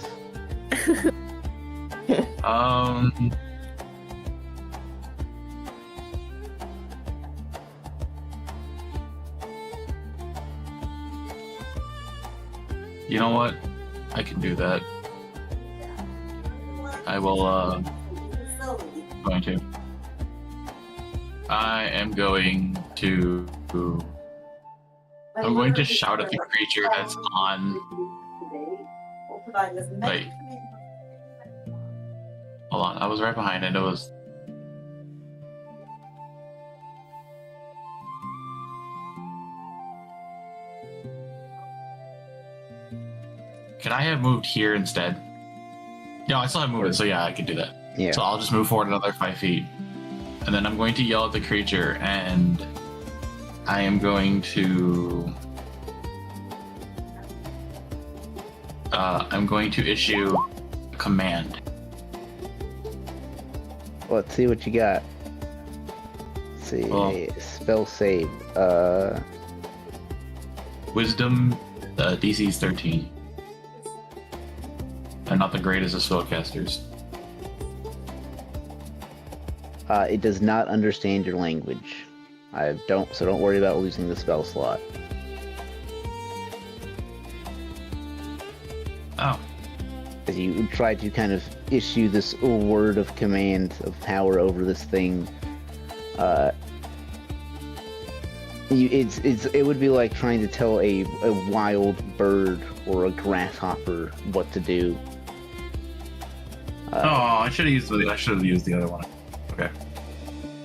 S3: You know what? I can do that. I will, going to. I am going to. I'm going to shout at the creature that's on. Wait. Hold on, I was right behind it. It was. Could I have moved here instead? No, I still have moved it, so yeah, I could do that.
S2: Yeah.
S3: So I'll just move forward another 5 feet. And then I'm going to yell at the creature, and I am going to... I'm going to issue a command.
S2: Let's see what you got. Let's see.
S3: Well-
S2: Spell save.
S3: Wisdom, DC's 13. I'm not the greatest of spellcasters.
S2: It does not understand your language. So don't worry about losing the spell slot.
S3: Oh.
S2: As you try to kind of issue this word of command of power over this thing, it would be like trying to tell a wild bird or a grasshopper what to do.
S3: I should have used the other one. Okay.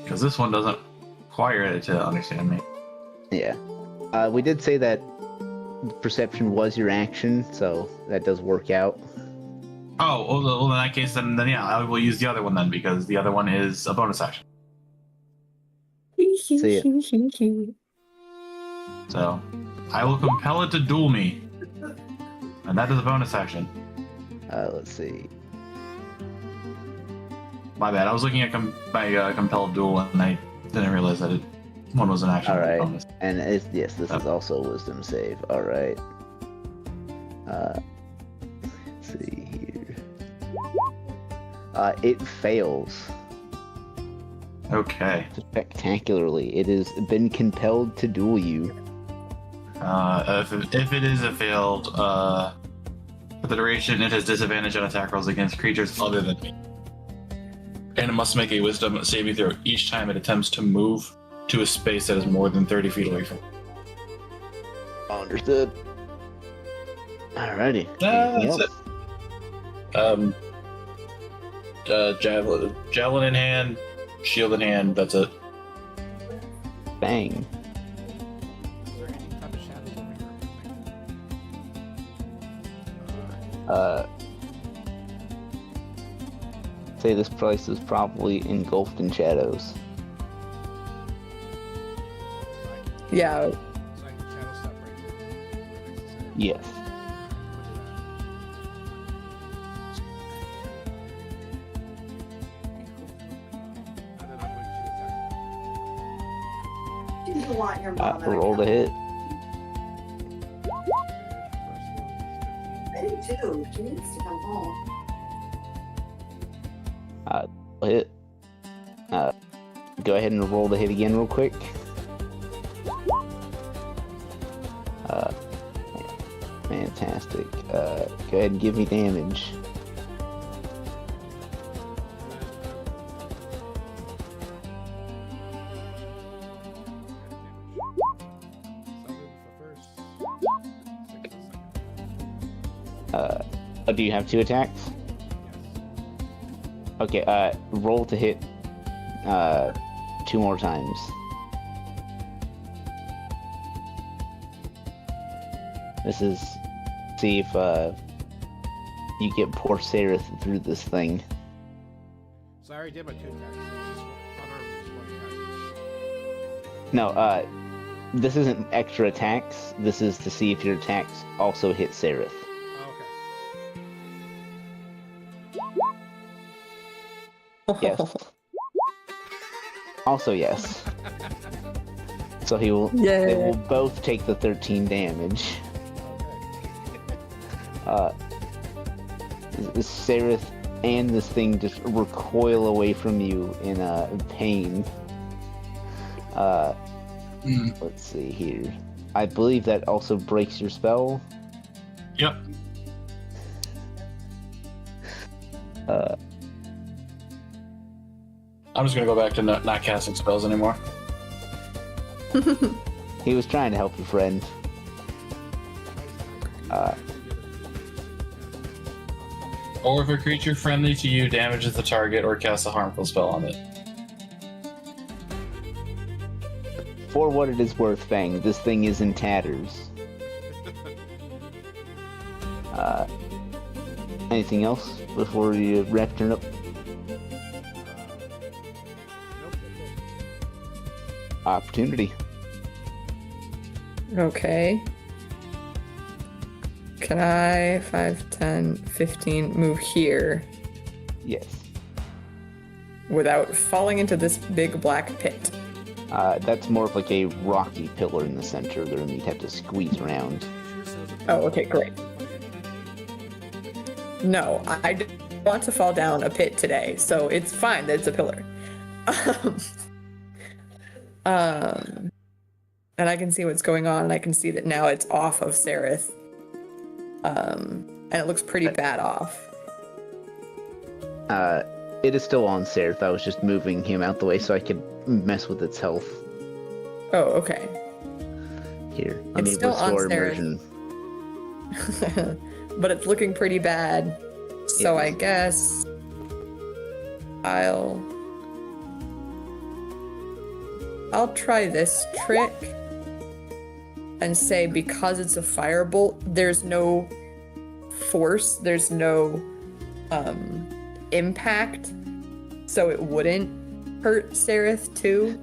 S3: Because this one doesn't require it to understand me.
S2: Yeah. We did say that perception was your action, so that does work out.
S3: Oh, well, in that case, then yeah, I will use the other one then, because the other one is a bonus action.
S2: See ya.
S3: So, I will compel it to duel me. And that is a bonus action.
S2: Let's see.
S3: My bad, I was looking at my compelled duel and I didn't realize that one was an action.
S2: Alright.
S3: Bonus.
S2: And yes, this is also a wisdom save. Alright. Let's see here. It fails.
S3: Okay.
S2: Spectacularly. It has been compelled to duel you.
S3: If it is a failed, for the duration, it has disadvantage on attack rolls against creatures other than me. And it must make a wisdom saving throw each time it attempts to move to a space that is more than 30 feet away from it.
S2: Understood. Alrighty. Anything
S3: That's
S2: else?
S3: it. Javelin in hand, shield in hand, that's it.
S2: Bang.
S1: Is there any type of shadows over here?
S2: Say this place is probably engulfed in shadows.
S5: Yeah.
S1: So I can shadow step right here. Next to Sarah.
S2: Yes.
S1: And then I'm going to attack.
S6: You want your mom and
S2: Roll to hit.
S6: I do too. She needs to come home.
S2: Hit. Go ahead and roll the hit again real quick. Fantastic. Go ahead and give me damage. Do you have 2 attacks? Okay, roll to hit 2 more times. This is see if you get poor Sarah through this thing.
S1: So I already did my 2 attacks. It's just unarmed, just 1 attack each.
S2: No, this isn't extra attacks. This is to see if your attacks also hit Sereth.
S1: Oh, okay.
S2: Yes. Also yes. So they will both take the 13 damage. Sereth and this thing just recoil away from you in pain. Let's see here. I believe that also breaks your spell.
S3: Yep. I'm just gonna go back to not casting spells anymore.
S2: He was trying to help your friend.
S3: Or if a creature friendly to you damages the target or casts a harmful spell on it.
S2: For what it is worth, Fang, this thing is in tatters. Anything else before you wrap turn up? Opportunity.
S5: Okay. Can I 5, 10, 15 move here
S2: Yes.
S5: without falling into this big black pit?
S2: That's more of like a rocky pillar in the center there, and you'd have to squeeze around.
S5: Oh, okay, great. No, I didn't want to fall down a pit today, so it's fine that it's a pillar. And I can see what's going on, and I can see that now it's off of Sereth. And it looks pretty bad off.
S2: It is still on Sereth. I was just moving him out the way so I could mess with its health.
S5: Oh, okay.
S2: Here, let me
S5: It's still on
S2: restore
S5: Sereth.
S2: immersion.
S5: But it's looking pretty bad. So
S2: Yeah.
S5: I guess I'll try this trick and say because it's a firebolt, there's no force, there's no impact, so it wouldn't hurt Sereth too.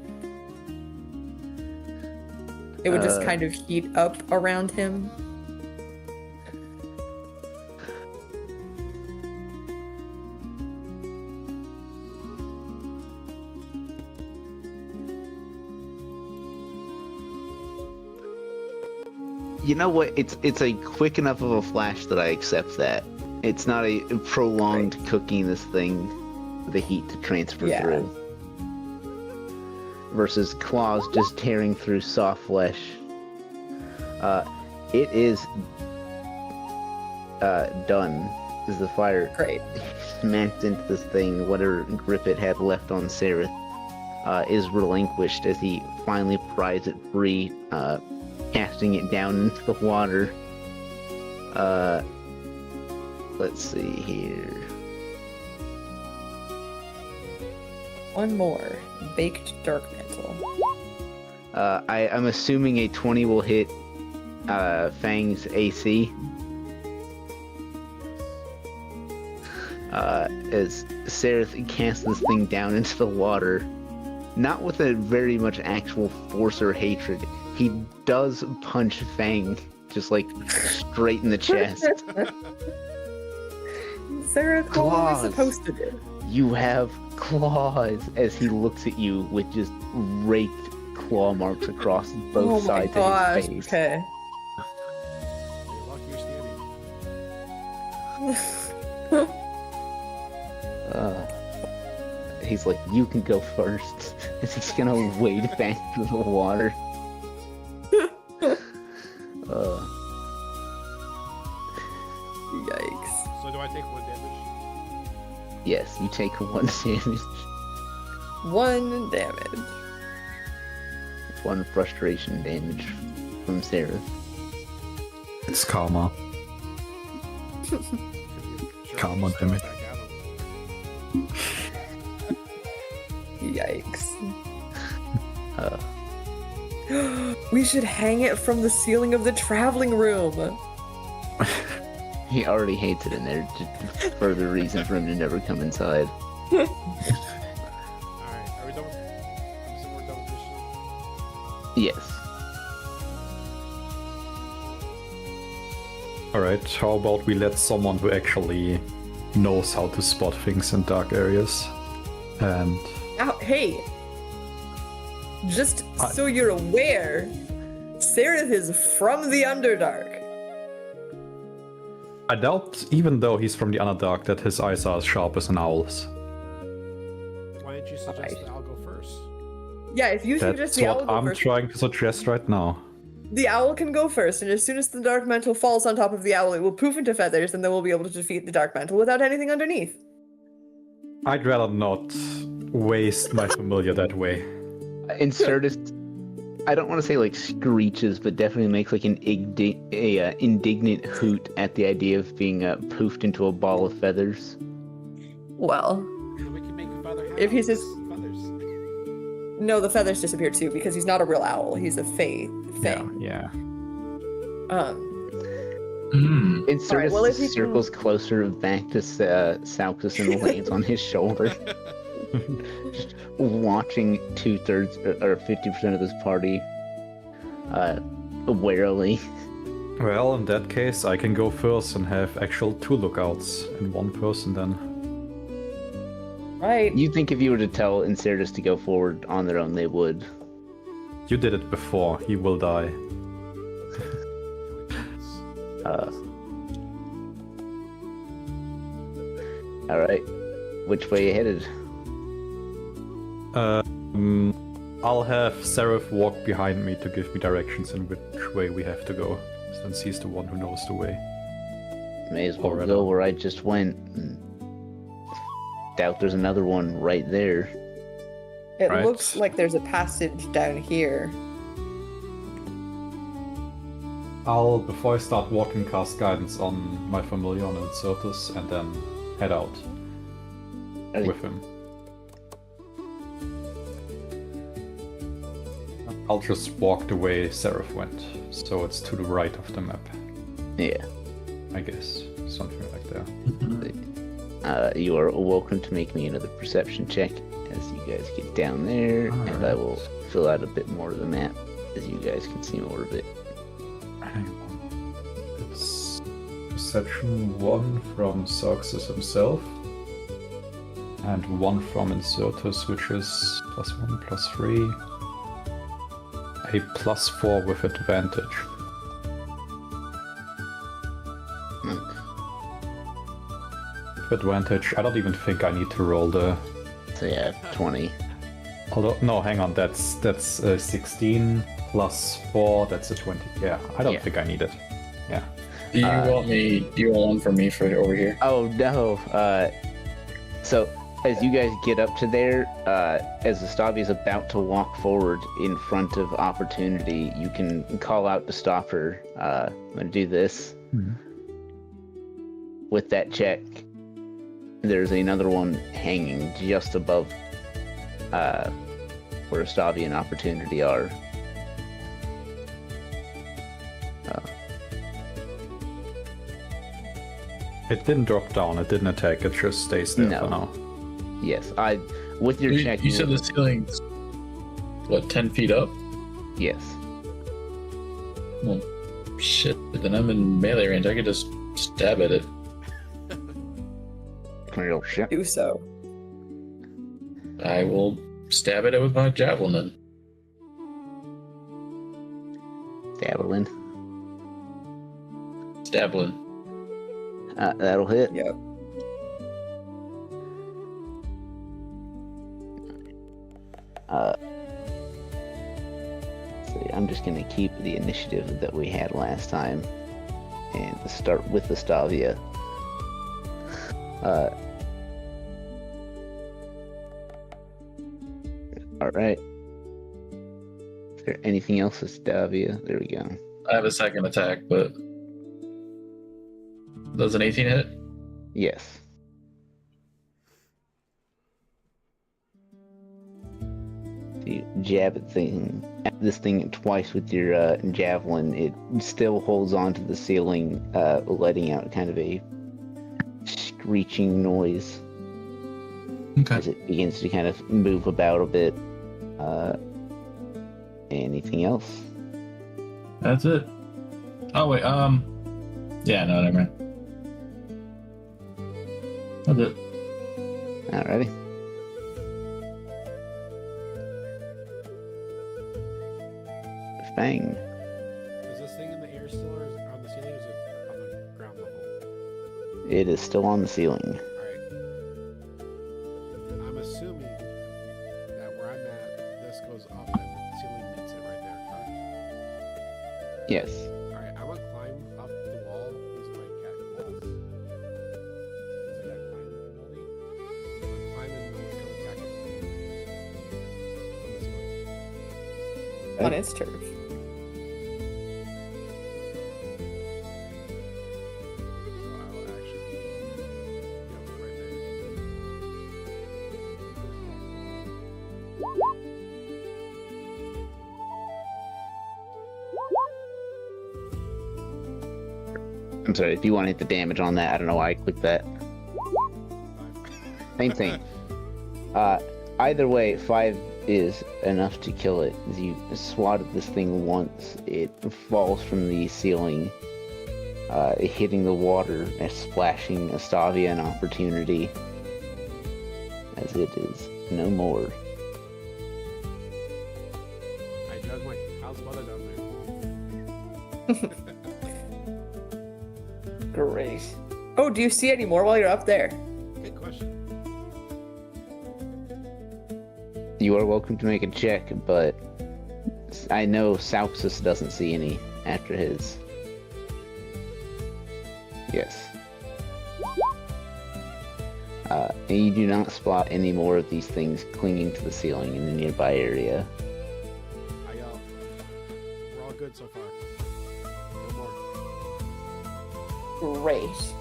S5: It would just kind of heat up around him.
S2: You know what? It's a quick enough of a flash that I accept that. It's not a prolonged cooking this thing, the heat to transfer
S5: Yeah.
S2: through. Versus claws just tearing through soft flesh. It is done. As the fire
S5: Great.
S2: smacked into this thing, whatever grip it had left on Sereth is relinquished as he finally pries it free, casting it down into the water. Let's see here.
S5: One more. Baked dark mantle.
S2: I'm assuming a 20 will hit Fang's AC. As Sereth casts this thing down into the water, not with a very much actual force or hatred. He does punch Fang, just like straight in the chest.
S5: Sereth, what were
S2: Claws.
S5: we supposed to do?
S2: You have claws, as he looks at you with just raked claw marks across both
S5: Oh my
S2: sides
S5: gosh.
S2: of his face.
S5: Okay.
S1: You're lucky you're standing.
S2: He's like, you can go first. As he's gonna wade back through the water.
S5: Yikes.
S1: So do I take 1 damage?
S2: Yes, you take 1 damage.
S5: 1 damage.
S2: 1 frustration damage from Sereth.
S4: It's karma.
S1: Could you sure
S4: Karma
S1: just throw
S4: damage.
S1: it back at him?
S5: Yikes.
S2: Uh,
S5: We should hang it from the ceiling of the traveling room.
S2: he already hates it in there, just further reason for him to never come inside.
S1: Alright, are we done with I'm assuming we're done with this shit?
S2: Yes.
S4: Alright, how about we let someone who actually knows how to spot things in dark areas? And
S5: Ow, hey. Just so you're aware, Sereth is from the Underdark.
S4: I doubt, even though he's from the Underdark, that his eyes are as sharp as an owl's.
S1: Why didn't you suggest
S5: Alright.
S1: that I'll go first?
S5: Yeah, if you
S4: That's
S5: suggest the owl
S4: what
S5: go
S4: I'm
S5: first,
S4: trying to suggest right now.
S5: the owl can go first, and as soon as the dark mantle falls on top of the owl, it will poof into feathers, and then we'll be able to defeat the dark mantle without anything underneath.
S4: I'd rather not waste my familiar that way.
S2: Insertus, I don't want to say like screeches, but definitely makes like an indignant hoot at the idea of being poofed into a ball of feathers.
S5: Well,
S1: We can make a feather hat
S5: If he's
S1: out of
S5: just-
S1: feathers.
S5: no, the feathers disappear too, because he's not a real owl. He's a thing.
S4: Yeah.
S2: Insertus
S5: Alright, well, if he can-
S2: circles closer back to Salcus and lands on his shoulder. Just watching 2/3 or 50% of this party warily.
S4: Well, in that case, I can go first and have actual 2 lookouts in 1 person then.
S5: Right.
S2: You think if you were to tell Insertus to go forward on their own, they would.
S4: You did it before, he will die.
S2: Alright. Which way you headed?
S4: I'll have Seraph walk behind me to give me directions in which way we have to go, since he's the one who knows the way.
S2: May as well
S4: Alright.
S2: go where I just went. And doubt there's another one right there.
S5: It
S4: Right.
S5: looks like there's a passage down here.
S4: I'll, before I start walking, cast guidance on my familiar on Incertus and then head out
S2: Okay.
S4: with him. I'll just walk the way Seraph went, so it's to the right of the map,
S2: Yeah.
S4: I guess. Something like that.
S2: You are welcome to make me another perception check as you guys get down there, and I will fill out a bit more of the map as you guys can see more of it.
S4: Hang on. It's perception 1 from Xerxes himself, and 1 from Incertus, which is +1, +3. A +4 with advantage. With advantage, I don't even think I need to roll the.
S2: So yeah, 20.
S4: Although no, hang on, that's 16 plus 4. That's a 20. Yeah, I don't
S2: Yeah.
S4: think I need it. Yeah.
S7: Do you want me? Do you want one for me for over here?
S2: Oh no. So as you guys get up to there, as Gustavi is about to walk forward in front of Opportunity, you can call out to stop her. I'm gonna do this.
S4: Mhm.
S2: With that check, there's another one hanging just above where Gustavi and Opportunity are.
S4: It didn't drop down. It didn't attack. It just stays there
S2: No.
S4: for now.
S2: Yes, with your
S7: You,
S2: check.
S7: you said the ceiling's what, 10 feet up?
S2: Yes.
S7: Well, shit. Then I'm in melee range. I could just stab at it.
S2: Real shit.
S5: Do so.
S7: I will stab at it with my javelin then.
S2: Javelin.
S7: Javelin.
S2: That'll hit.
S5: Yep.
S2: See, I'm just gonna keep the initiative that we had last time, and start with the Stavia. All right. Is there anything else with Stavia? There we go.
S7: I have a second attack, but does an 18 hit?
S2: Yes. You jab at this thing twice with your javelin. It still holds onto the ceiling, letting out kind of a screeching noise as it begins to kind of move about a bit. Anything else?
S3: That's it. Oh wait, yeah, no, never mind. That's it.
S2: Alrighty. Fang.
S1: Is this thing in the air still, or is it on the ceiling, or is it on the ground level?
S2: It is still on the ceiling.
S1: Alright. I'm assuming that where I'm at, this goes up and the ceiling meets it right there, correct?
S2: Yes.
S1: Alright, I'm gonna climb up the wall using my cat claws. Since I got climb ability. I'm climbing and become attack it. On the ceiling.
S5: On its turf.
S1: So I'll actually be right there.
S2: I'm sorry, if you want to hit the damage on that, I don't know why I clicked that. Same thing. Either way, 5 is enough to kill it. As you swat at this thing once, it falls from the ceiling, hitting the water and splashing Astavia an opportunity, as it is no more.
S1: I judge my how's mother down there?
S5: Great. Oh, do you see any more while you're up there?
S1: Good question.
S2: You are welcome to make a check, but I know Sauxus doesn't see any after his. Yes. And you do not spot any more of these things clinging to the ceiling in the nearby area.
S1: We're all good so far. No more.
S5: Great.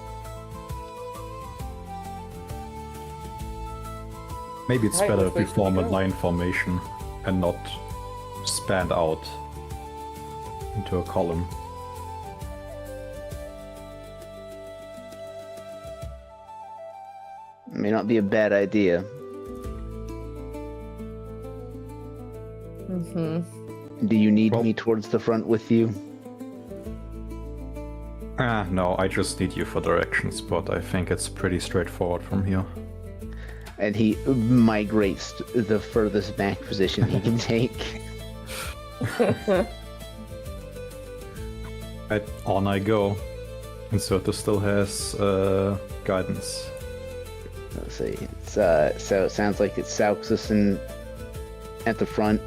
S4: Maybe it's
S5: Right,
S4: better
S5: which
S4: if we
S5: way should
S4: form
S5: we
S4: a
S5: go?
S4: line formation and not span out into a column.
S2: May not be a bad idea.
S5: Mm-hmm.
S2: Do you need
S4: Well-
S2: me towards the front with you?
S4: No, I just need you for directions, but I think it's pretty straightforward from here.
S2: And he migrates to the furthest back position he can take.
S4: On I go. Inserter still has guidance.
S2: Let's see. So it sounds like it's Sauxus and at the front.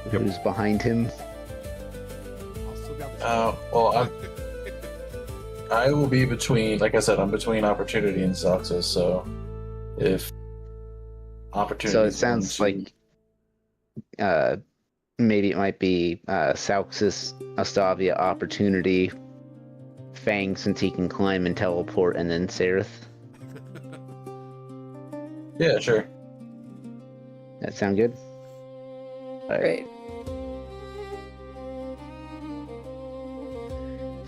S2: Who's behind him?
S1: I'll still be out the
S7: Well, I will be between, like I said, I'm between Opportunity and Soxus, so if Opportunity.
S2: So it sounds like maybe it might be Sauxus, Astavia, Opportunity, Fang since he can climb and teleport, and then Sereth.
S7: Yeah, sure.
S2: That sound good? Alright.
S5: Great.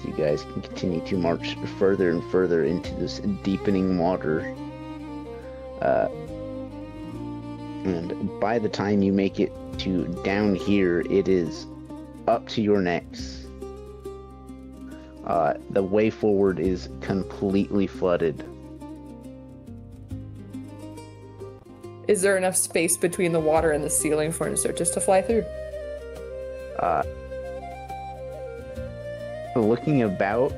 S2: So you guys can continue to march further and further into this deepening water. And by the time you make it to down here, it is up to your necks. The way forward is completely flooded.
S5: Is there enough space between the water and the ceiling for Insertus to fly through?
S2: Looking about,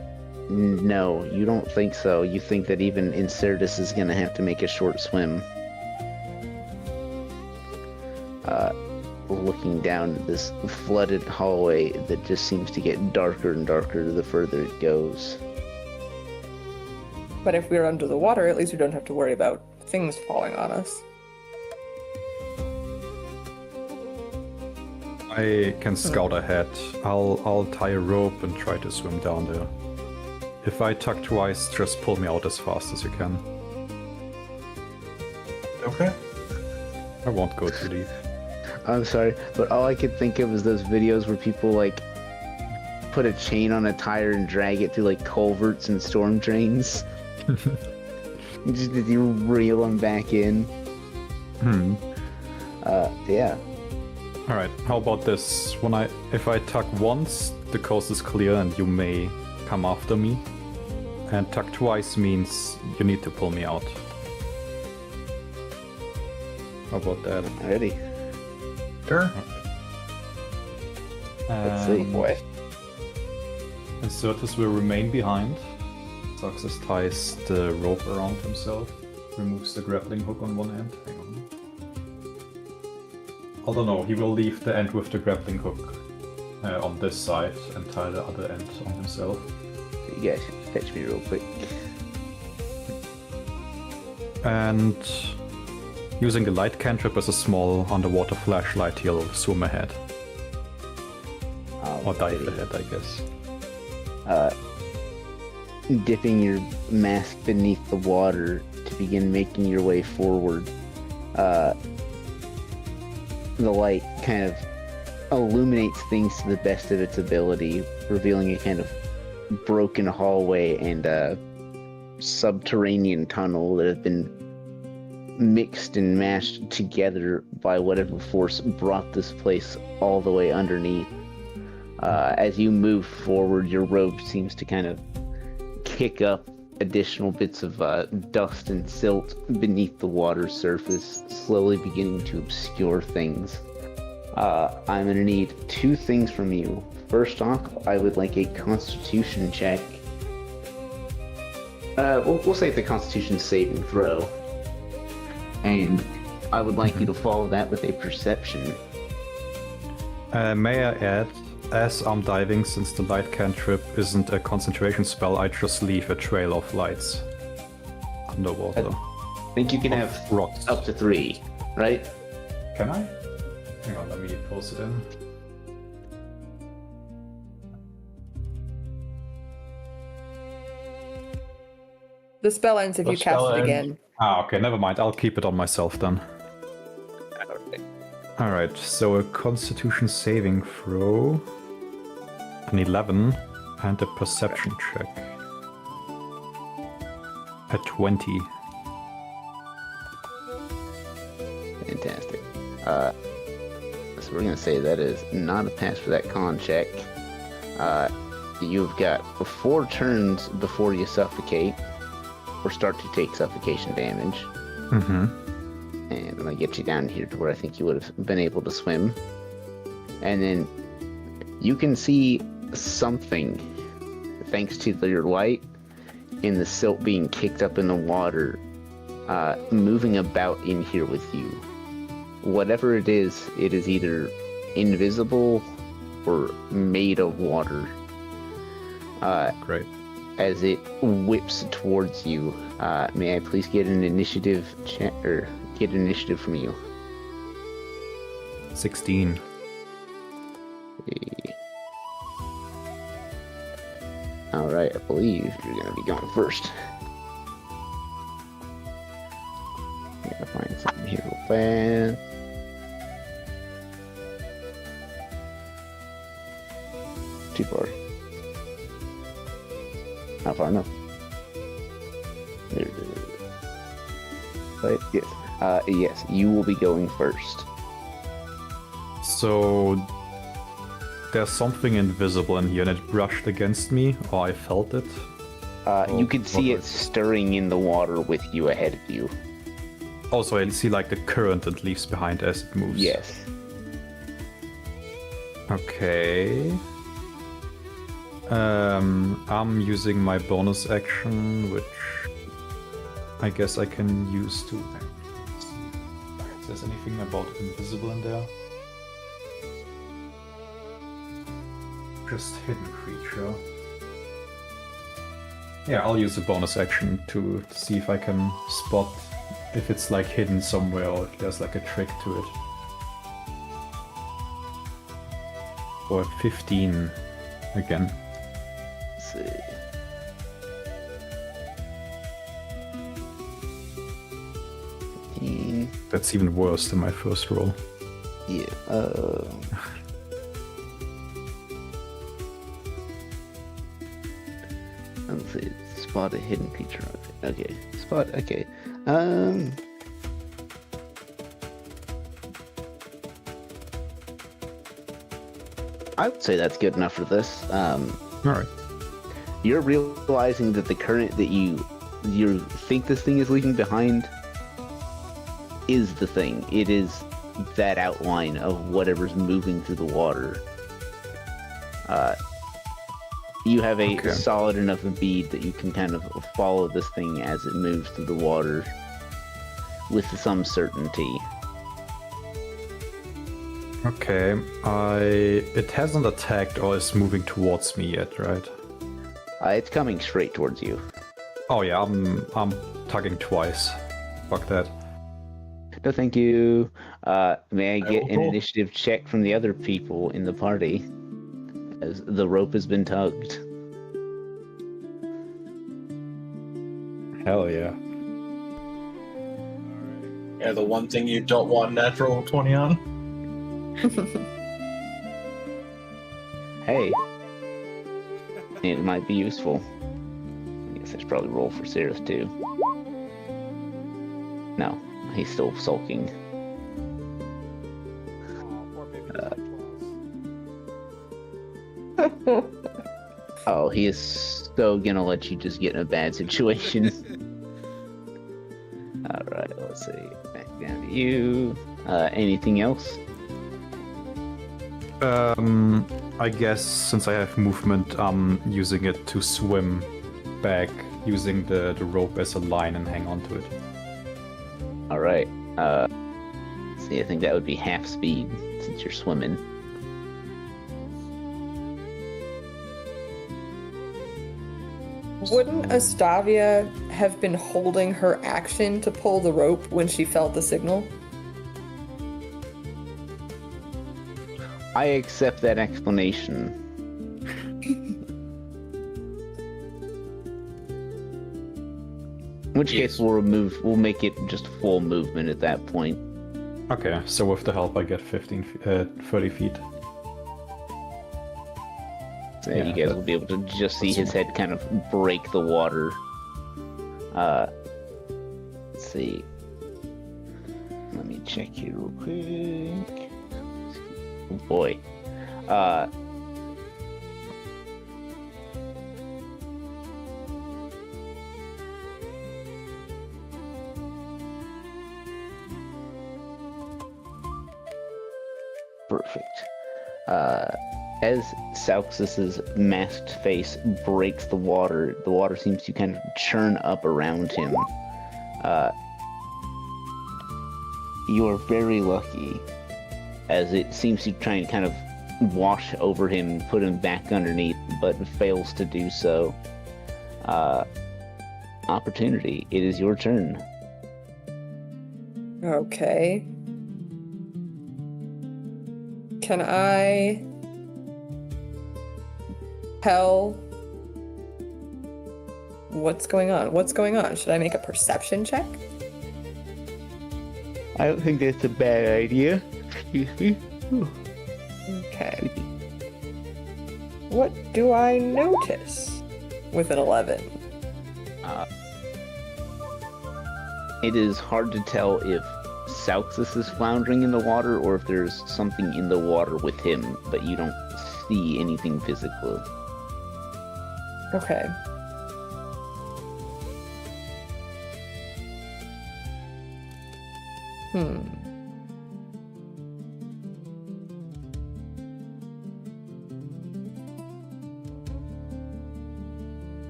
S2: no, you don't think so. You think that even Insertus is going to have to make a short swim. Looking down this flooded hallway that just seems to get darker and darker the further it goes.
S5: But if we're under the water, at least we don't have to worry about things falling on us.
S4: I can scout ahead. I'll tie a rope and try to swim down there. If I tug twice, just pull me out as fast as you can.
S7: Okay.
S4: I won't go too deep.
S2: I'm sorry, but all I could think of is those videos where people like put a chain on a tire and drag it through like culverts and storm drains. Just you reel them back in. Yeah.
S4: Alright, how about this? If I tug once, the coast is clear and you may come after me. And tug twice means you need to pull me out. How about that?
S2: Ready.
S7: Sure.
S2: Let's see.
S5: Boy.
S4: Insertus will remain behind. Success ties the rope around himself, removes the grappling hook on one end. Hang on. I don't know, he will leave the end with the grappling hook on this side and tie the other end on himself.
S2: You guys fetch me real quick.
S4: And using the light cantrip as a small underwater flashlight, he'll swim ahead. Or dive ahead, I guess.
S2: Dipping your mask beneath the water to begin making your way forward. The light kind of illuminates things to the best of its ability, revealing a kind of broken hallway and a subterranean tunnel that have been mixed and mashed together by whatever force brought this place all the way underneath. As you move forward, your robe seems to kind of kick up additional bits of dust and silt beneath the water surface, slowly beginning to obscure things. I'm going to need two things from you. First off, I would like a Constitution check. We'll say the Constitution saving throw. And I would like you to follow that with a perception.
S4: May I add, as I'm diving, since the light cantrip isn't a concentration spell, I just leave a trail of lights underwater.
S2: I think you can
S4: Of
S2: have
S4: rocks.
S2: up to 3, right?
S4: Can I? Hang on, let me post it in.
S5: The spell ends if
S7: The
S5: you cast
S7: spell
S5: it
S7: ends.
S5: again.
S4: Ah, okay, never mind. I'll keep it on myself then. Alright, so a constitution saving throw, an 11, and a perception check. A 20.
S2: Fantastic. So we're gonna say that is not a pass for that con check. You've got 4 turns before you suffocate, or start to take suffocation damage.
S4: Mm-hmm.
S2: And I'm gonna get you down here to where I think you would have been able to swim. And then you can see something, thanks to your light, in the silt being kicked up in the water, moving about in here with you. Whatever it is either invisible or made of water.
S4: Great.
S2: As it whips towards you, may I please get an initiative check, or get an initiative from you?
S4: 16.
S2: Alright, I believe you're gonna be going first. Gotta find something here real fast. Too far. Not far enough. There it is. Right, yes. Yes, you will be going first.
S4: So there's something invisible in here and it brushed against me, or I felt it.
S2: You can see
S4: what
S2: it stirring in the water with you ahead of you.
S4: Also, I see like the current it leaves behind as it moves.
S2: Yes.
S4: Okay. I'm using my bonus action, which I guess I can use to. Let's see if there's anything about invisible in there. Just hidden creature. Yeah, I'll use the bonus action to see if I can spot if it's like hidden somewhere or if there's like a trick to it. Or 15 again.
S2: Let's see.
S4: That's even worse than my first roll.
S2: Yeah. Let's see. Spot a hidden creature. Okay. Spot. Okay. I would say that's good enough for this.
S4: Alright.
S2: You're realizing that the current that you think this thing is leaving behind is the thing. It is that outline of whatever's moving through the water. You have a
S4: Okay.
S2: solid enough bead that you can kind of follow this thing as it moves through the water with some certainty.
S4: Okay, it hasn't attacked or is moving towards me yet, right?
S2: It's coming straight towards you.
S4: Oh yeah, I'm tugging twice. Fuck that.
S2: No, thank you. May I get an
S7: will.
S2: initiative check from the other people in the party? As the rope has been tugged.
S4: Hell yeah.
S7: Yeah, the one thing you don't want natural 20 on.
S2: Hey. It might be useful. I guess I should probably roll for Cirrus too. No, he's still sulking.
S1: Poor baby
S2: Oh, he is so gonna let you just get in a bad situation. Alright, let's see. Back down to you. Anything else?
S4: I guess since I have movement, I'm using it to swim back, using the rope as a line and hang on to it.
S2: Alright. see, I think that would be half speed since you're swimming.
S5: Wouldn't Astavia have been holding her action to pull the rope when she felt the signal?
S2: I accept that explanation. In which case we'll make it just full movement at that point.
S4: Okay, so with the help I get 30 feet.
S2: So
S4: Yeah,
S2: you guys
S4: that-
S2: will be able to just see his head kind of break the water. Let's see. Let me check here real quick. Oh boy. Perfect. As Sauxus's masked face breaks the water seems to kind of churn up around him. You are very lucky, as it seems to try and kind of wash over him, put him back underneath, but fails to do so. Opportunity, it is your turn.
S5: Okay. Can I tell what's going on? What's going on? Should I make a perception check?
S2: I don't think that's a bad idea. Excuse me.
S5: Okay. What do I notice with an 11?
S2: It is hard to tell if Sauxus is floundering in the water or if there's something in the water with him, but you don't see anything physical.
S5: Okay.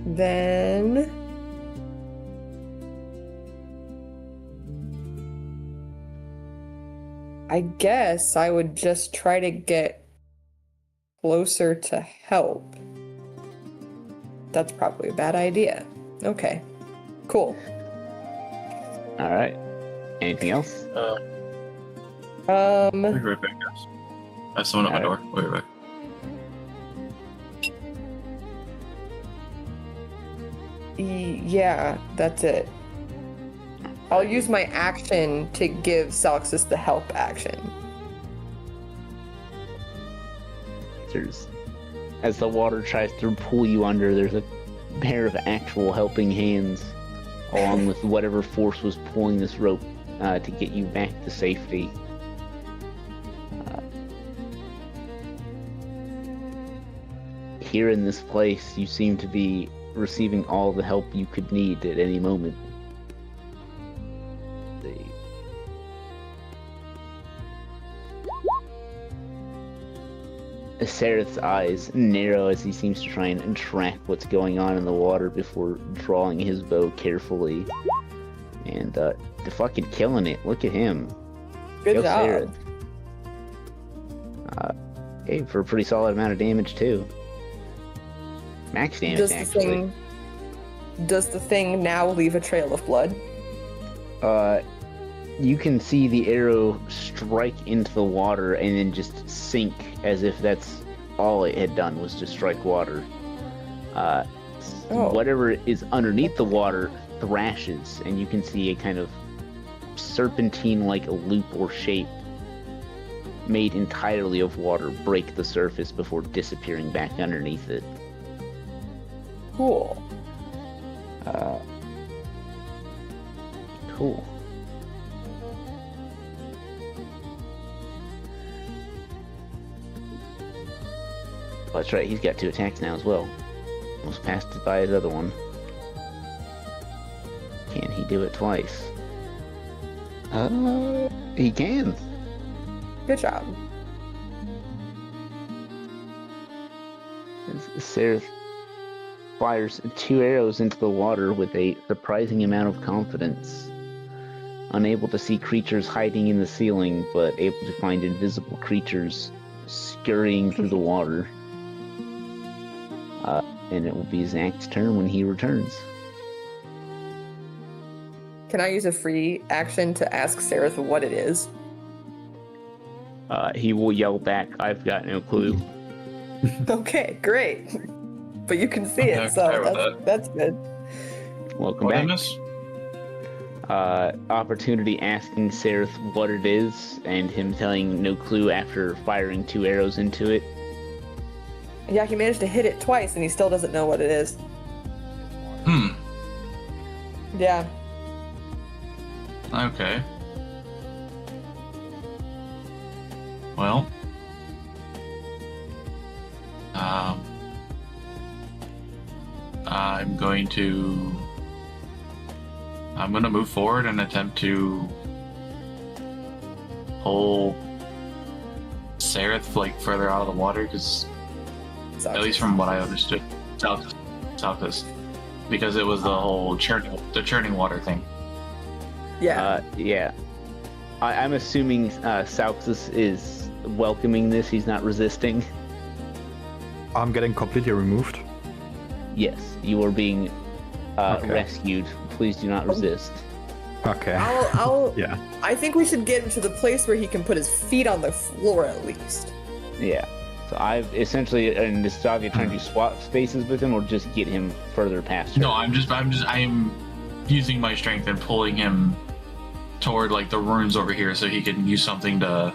S5: Then I guess I would just try to get closer to help. That's probably a bad idea. Okay. Cool.
S2: All right. Anything else?
S3: I'll be right back, guys. I have someone at my door. Wait, right back.
S5: Yeah, that's it. I'll use my action to give Salxus the help action.
S2: As the water tries to pull you under, there's a pair of actual helping hands, along with whatever force was pulling this rope to get you back to safety. Here in this place, you seem to be receiving all the help you could need at any moment. Sereth's eyes narrow as he seems to try and track what's going on in the water before drawing his bow carefully. And they're fucking killing it. Look at him.
S5: Good
S2: Go
S5: job.
S2: Sereth. Hey, for a pretty solid amount of damage too. Max damage, actually.
S5: Does the thing now leave a trail of blood?
S2: You can see the arrow strike into the water and then just sink as if that's all it had done was just strike water. Whatever is underneath the water thrashes, and you can see a kind of serpentine-like loop or shape made entirely of water break the surface before disappearing back underneath it.
S5: Cool.
S2: Cool. Oh, that's right, he's got 2 attacks now as well. Almost passed it by his other one. Can he do it twice? He can.
S5: Good job.
S2: Sereth fires 2 arrows into the water with a surprising amount of confidence. unable to see creatures hiding in the ceiling, but able to find invisible creatures scurrying through the water. And it will be Zach's turn when he returns.
S5: Can I use a free action to ask Seraph what it is?
S2: He will yell back, "I've got no clue."
S5: Okay, great. But you can see
S3: Okay,
S5: it, so
S3: sorry about
S5: that's good.
S2: Welcome
S3: What did I
S2: back.
S3: miss?
S2: Opportunity asking Seraph what it is, and him telling no clue after firing 2 arrows into it.
S5: Yeah, he managed to hit it twice and he still doesn't know what it is.
S3: Hmm.
S5: Yeah.
S3: Okay. Well. I'm going to move forward and attempt to pull Seraph like further out of the water, because at least from what I understood, Southus, because it was the whole churning water thing.
S5: Yeah.
S2: Yeah. I'm assuming Sauxus is welcoming this. He's not resisting.
S4: I'm getting completely removed.
S2: Yes, you are being
S4: Okay.
S2: rescued. Please do not resist.
S4: Okay.
S5: I'll
S4: Yeah.
S5: I think we should get him to the place where he can put his feet on the floor at least.
S2: Yeah. So I've essentially, in this saga, trying to swap spaces with him, or just get him further past her.
S3: No, I'm using my strength and pulling him toward like the ruins over here, so he can use something to,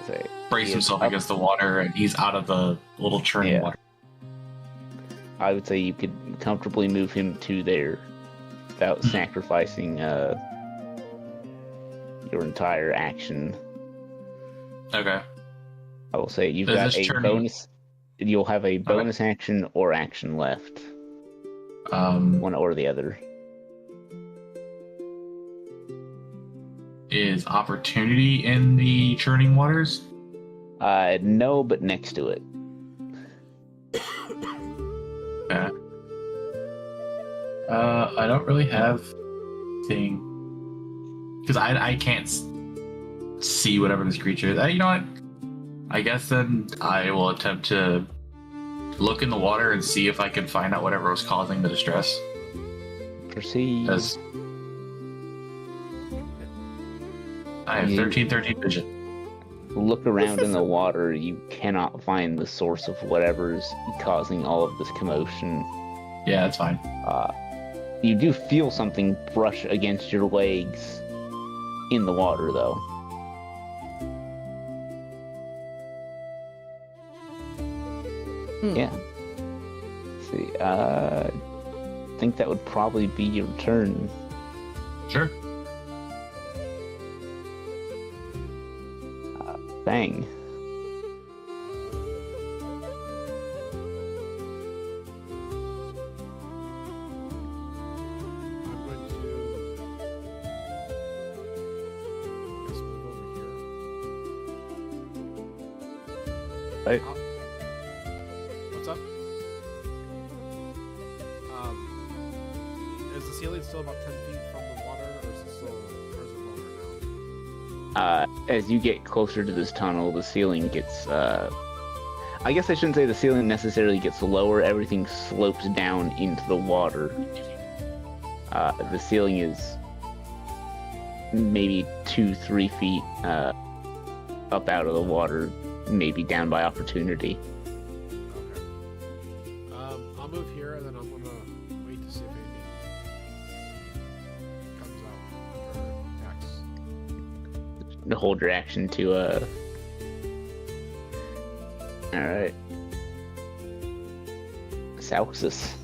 S2: Say,
S3: brace
S2: he is
S3: himself
S2: up-
S3: against the water, and he's out of the little churning
S2: Yeah.
S3: water.
S2: I would say you could comfortably move him to there without sacrificing your entire action.
S3: Okay.
S2: I will say you've
S3: Is
S2: got
S3: this
S2: a
S3: turning-
S2: bonus. You'll have a bonus action or action left, one or the other.
S3: Is opportunity in the churning waters?
S2: No, but next to it.
S3: Okay. I don't really have thing, because I can't see whatever this creature is. You know what? I guess then I will attempt to look in the water and see if I can find out whatever was causing the distress.
S2: Proceed.
S3: Because I have
S2: You-
S3: 13 vision.
S2: Look around in the water. You cannot find the source of whatever's causing all of this commotion.
S3: Yeah, that's fine.
S2: You do feel something brush against your legs in the water, though.
S5: Hmm.
S2: Yeah. Let's see, I think that would probably be your turn.
S3: Sure.
S2: Bang.
S1: I'm going to just move over here.
S2: Right.
S1: What's up? Is the ceiling still about 10 feet from the water, or is it still, or is it lower now?
S2: As you get closer to this tunnel, the ceiling gets, I guess I shouldn't say the ceiling necessarily gets lower, everything slopes down into the water. The ceiling is maybe 2-3 feet up out of the water, maybe down by opportunity.
S1: Okay. I'll move here, and then I'm gonna wait to see if anything comes out or attacks.
S2: To hold your action to Alright. Sauxus.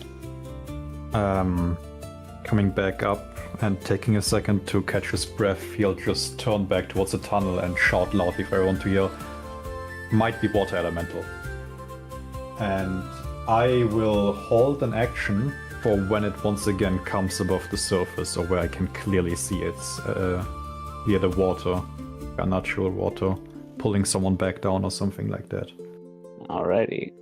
S4: Coming back up and taking a second to catch his breath, he'll just turn back towards the tunnel and shout loudly for everyone to hear. Might be water elemental. And I will hold an action for when it once again comes above the surface, or where I can clearly see it's near the water, unnatural water, pulling someone back down or something like that.
S2: Alrighty.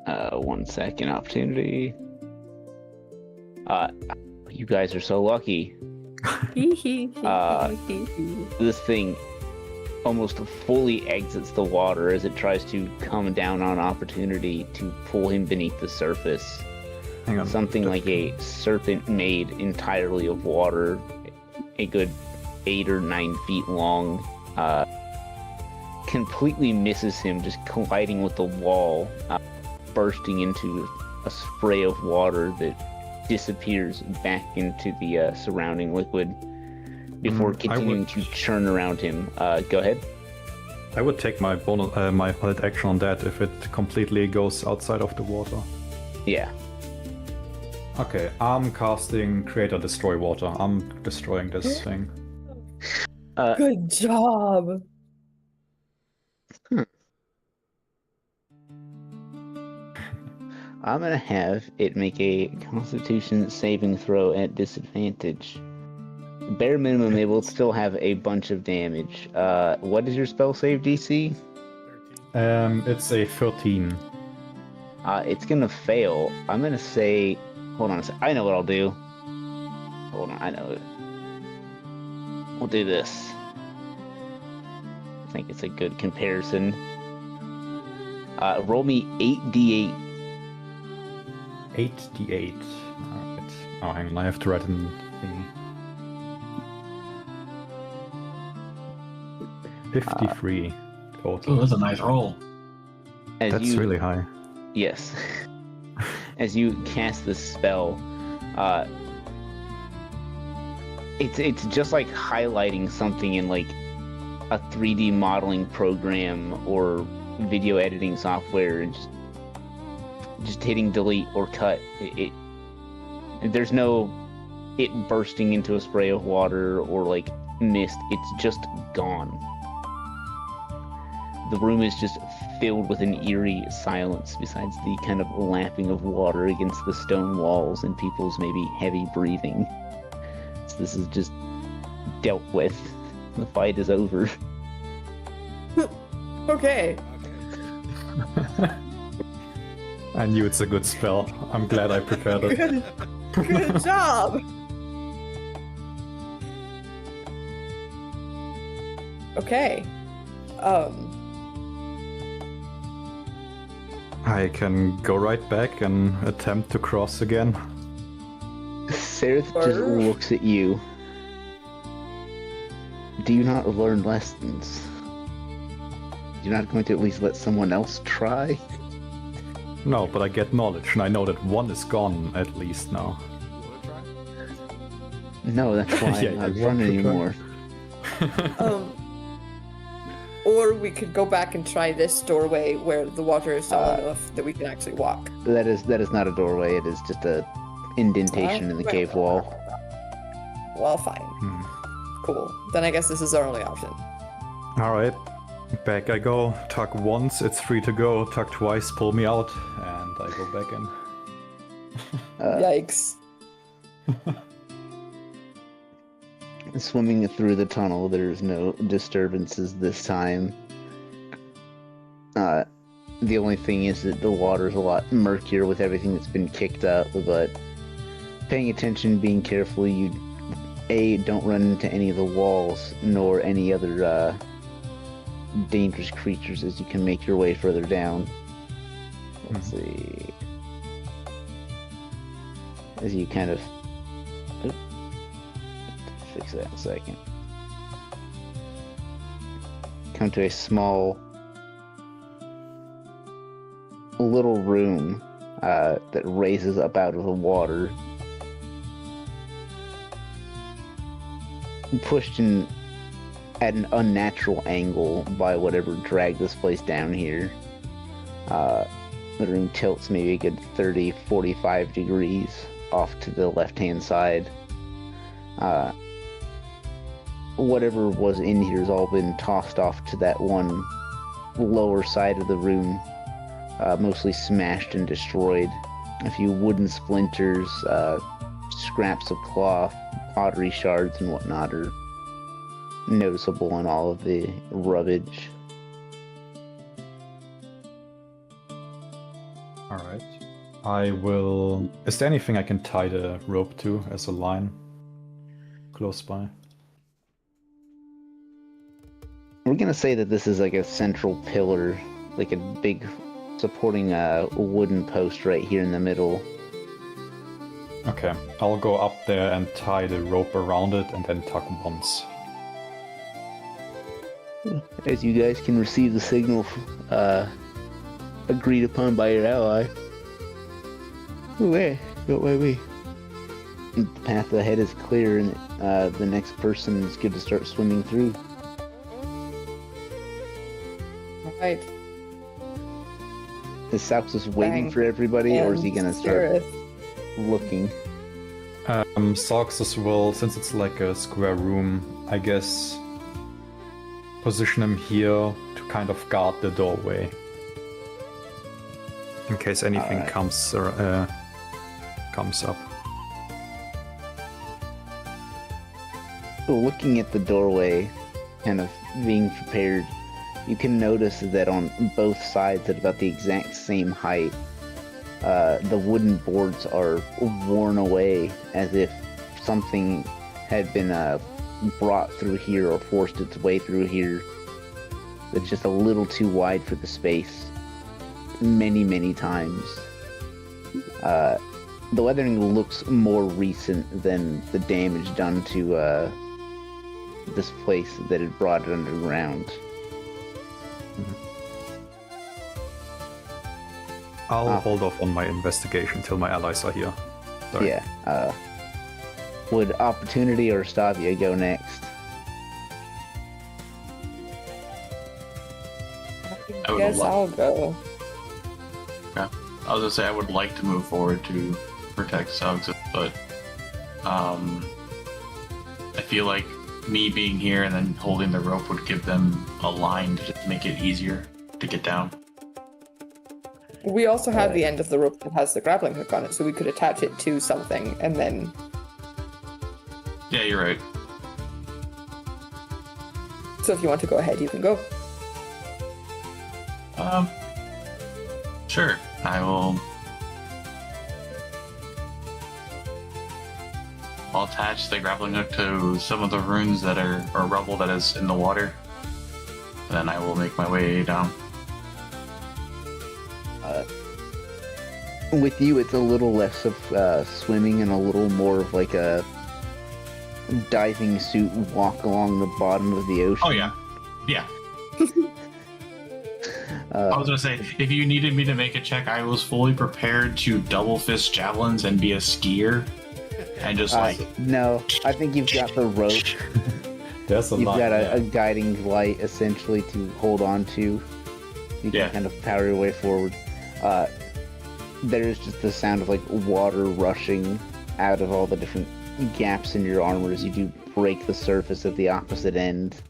S2: 1 second opportunity. You guys are so lucky. This thing almost fully exits the water as it tries to come down on opportunity to pull him beneath the surface.
S4: Hang on.
S2: Something like a serpent made entirely of water, a good 8 or 9 feet long, completely misses him, just colliding with the wall, bursting into a spray of water that disappears back into the surrounding liquid before continuing to churn around him. Go ahead.
S4: I would take my bonus, my hold action on that if it completely goes outside of the water.
S2: Yeah.
S4: Okay, I'm casting Create or Destroy Water. I'm destroying this thing.
S5: Good job.
S2: I'm gonna have it make a Constitution saving throw at disadvantage. Bare minimum, it will still have a bunch of damage. What is your spell save DC?
S1: 13.
S4: It's a 13.
S2: It's gonna fail. I'm gonna say, hold on a sec. I know what I'll do. Hold on, I know it. We'll do this. I think it's a good comparison. Roll me 8d8.
S4: 8d8. Alright. Oh, hang on, I have to write in thingy. 53
S3: Oh,
S4: total.
S3: that's a nice roll.
S2: As
S4: That's
S2: you,
S4: really high.
S2: Yes. As you cast this spell, it's just like highlighting something in like a 3D modeling program or video editing software, and just hitting delete or cut. There's no it bursting into a spray of water or like mist. It's just gone. The room is just filled with an eerie silence besides the kind of lapping of water against the stone walls and people's maybe heavy breathing. So this is just dealt with. The fight is over.
S5: Okay.
S4: I knew it's a good spell. I'm glad I prepared it.
S5: Good job. Okay.
S4: I can go right back and attempt to cross again.
S2: Seraph just looks at you. Do you not learn lessons? You're not going to at least let someone else try?
S4: No, but I get knowledge, and I know that one is gone at least now.
S1: You want to try?
S2: No, that's why
S4: Yeah,
S2: I'm
S4: I
S2: not
S4: want
S2: running
S4: to try.
S2: anymore.
S5: Or we could go back and try this doorway where the water is solid enough that we can actually walk.
S2: That is not a doorway. It is just a indentation in the cave wall.
S5: Well, fine. Cool. Then I guess this is our only option.
S4: Alright, back I go. Tug once, it's free to go. Tug twice, pull me out, and I go back in.
S5: Yikes.
S2: Swimming through the tunnel, there's no disturbances this time. The only thing is that the water's a lot murkier with everything that's been kicked up, but paying attention, being careful, you don't run into any of the walls, nor any other dangerous creatures as you can make your way further down. Let's see. As you kind of... fix that in a second. Come to a small little room that raises up out of the water. Pushed in at an unnatural angle by whatever dragged this place down here. The room tilts maybe a good 30-45 degrees off to the left-hand side. Whatever was in here has all been tossed off to that one lower side of the room, mostly smashed and destroyed. A few wooden splinters, scraps of cloth, pottery shards and whatnot are noticeable in all of the rubbish.
S4: Alright. I will. Is there anything I can tie the rope to as a line close by?
S2: We're gonna say that this is like a central pillar, like a big supporting a wooden post right here in the middle.
S4: Okay, I'll go up there and tie the rope around it and then tug once.
S2: As you guys can receive the signal agreed upon by your ally. Wait. The path ahead is clear and the next person is good to start swimming through.
S5: Right.
S2: Is Salks just waiting
S5: Bang.
S2: for everybody, or is he gonna start
S5: Sereth.
S2: looking?
S4: Salxus will, since it's like a square room, I guess, position him here to kind of guard the doorway. In case anything
S2: Alright.
S4: comes up.
S2: Looking at the doorway, kind of being prepared, you can notice that on both sides at about the exact same height, the wooden boards are worn away as if something had been brought through here or forced its way through here. It's just a little too wide for the space. Many times. The weathering looks more recent than the damage done to this place that had brought it underground.
S4: I'll hold off on my investigation till my allies are here. Sorry.
S2: Yeah. Would Opportunity or Stavia go next?
S3: I would
S5: Guess
S3: love-
S5: I'll go.
S3: I was gonna say I would like to move forward to protect Suggs, but I feel like me being here and then holding the rope would give them a line to just make it easier to get down.
S5: We also have the end of the rope that has the grappling hook on it, so we could attach it to something and then.
S3: Yeah, you're right.
S5: So if you want to go ahead, you can go.
S3: Sure. I will. I'll attach the grappling hook to some of the runes that are, or rubble that is in the water. And then I will make my way down.
S2: With you, it's a little less of swimming and a little more of like a diving suit walk along the bottom of the ocean.
S3: Oh yeah. Yeah. I was gonna say, if you needed me to make a check, I was fully prepared to double fist javelins and be a skier, and just
S2: No, I think you've got the rope.
S4: There's a
S2: You've
S4: lot.
S2: got
S4: yeah.
S2: a guiding light essentially to hold on to. You can
S3: Yeah.
S2: kind of power your way forward. There's just the sound of like water rushing out of all the different gaps in your armor as you do break the surface at the opposite end.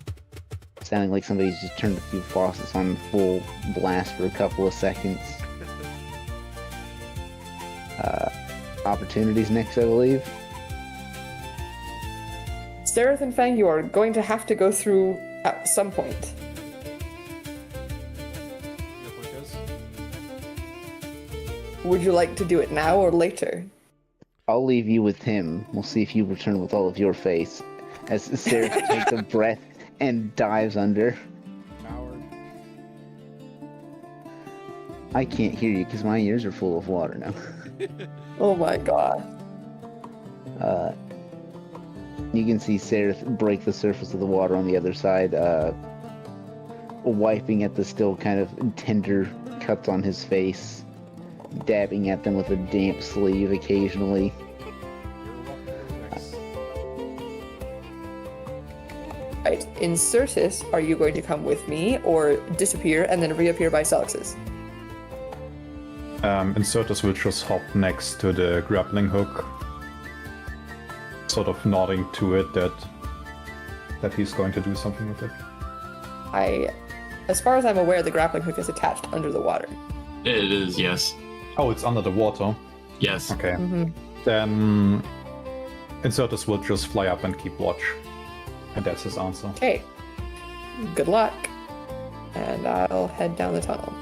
S2: Sounding like somebody's just turned a few faucets on full blast for a couple of seconds. Opportunities next, I believe.
S5: Sereth and Fang, you are going to have to go through at some point.
S1: Your point is?
S5: Would you like to do it now or later?
S2: I'll leave you with him. We'll see if you return with all of your face. As Sarah takes a breath and dives under.
S1: Coward.
S2: I can't hear you because my ears are full of water now.
S5: Oh my god.
S2: You can see Sarah break the surface of the water on the other side, wiping at the still kind of tender cuts on his face, dabbing at them with a damp sleeve occasionally.
S1: You're welcome. Next.
S5: Right. In Certus, are you going to come with me or disappear and then reappear by Salix's?
S4: Insertus will just hop next to the grappling hook, sort of nodding to it that he's going to do something with it.
S5: As far as I'm aware, the grappling hook is attached under the water.
S3: it is, yes.
S4: Oh, it's under the water.
S3: Yes.
S4: Okay.
S5: Mm-hmm.
S4: Then Insertus will just fly up and keep watch. And that's his answer.
S5: Okay. Good luck. And I'll head down the tunnel.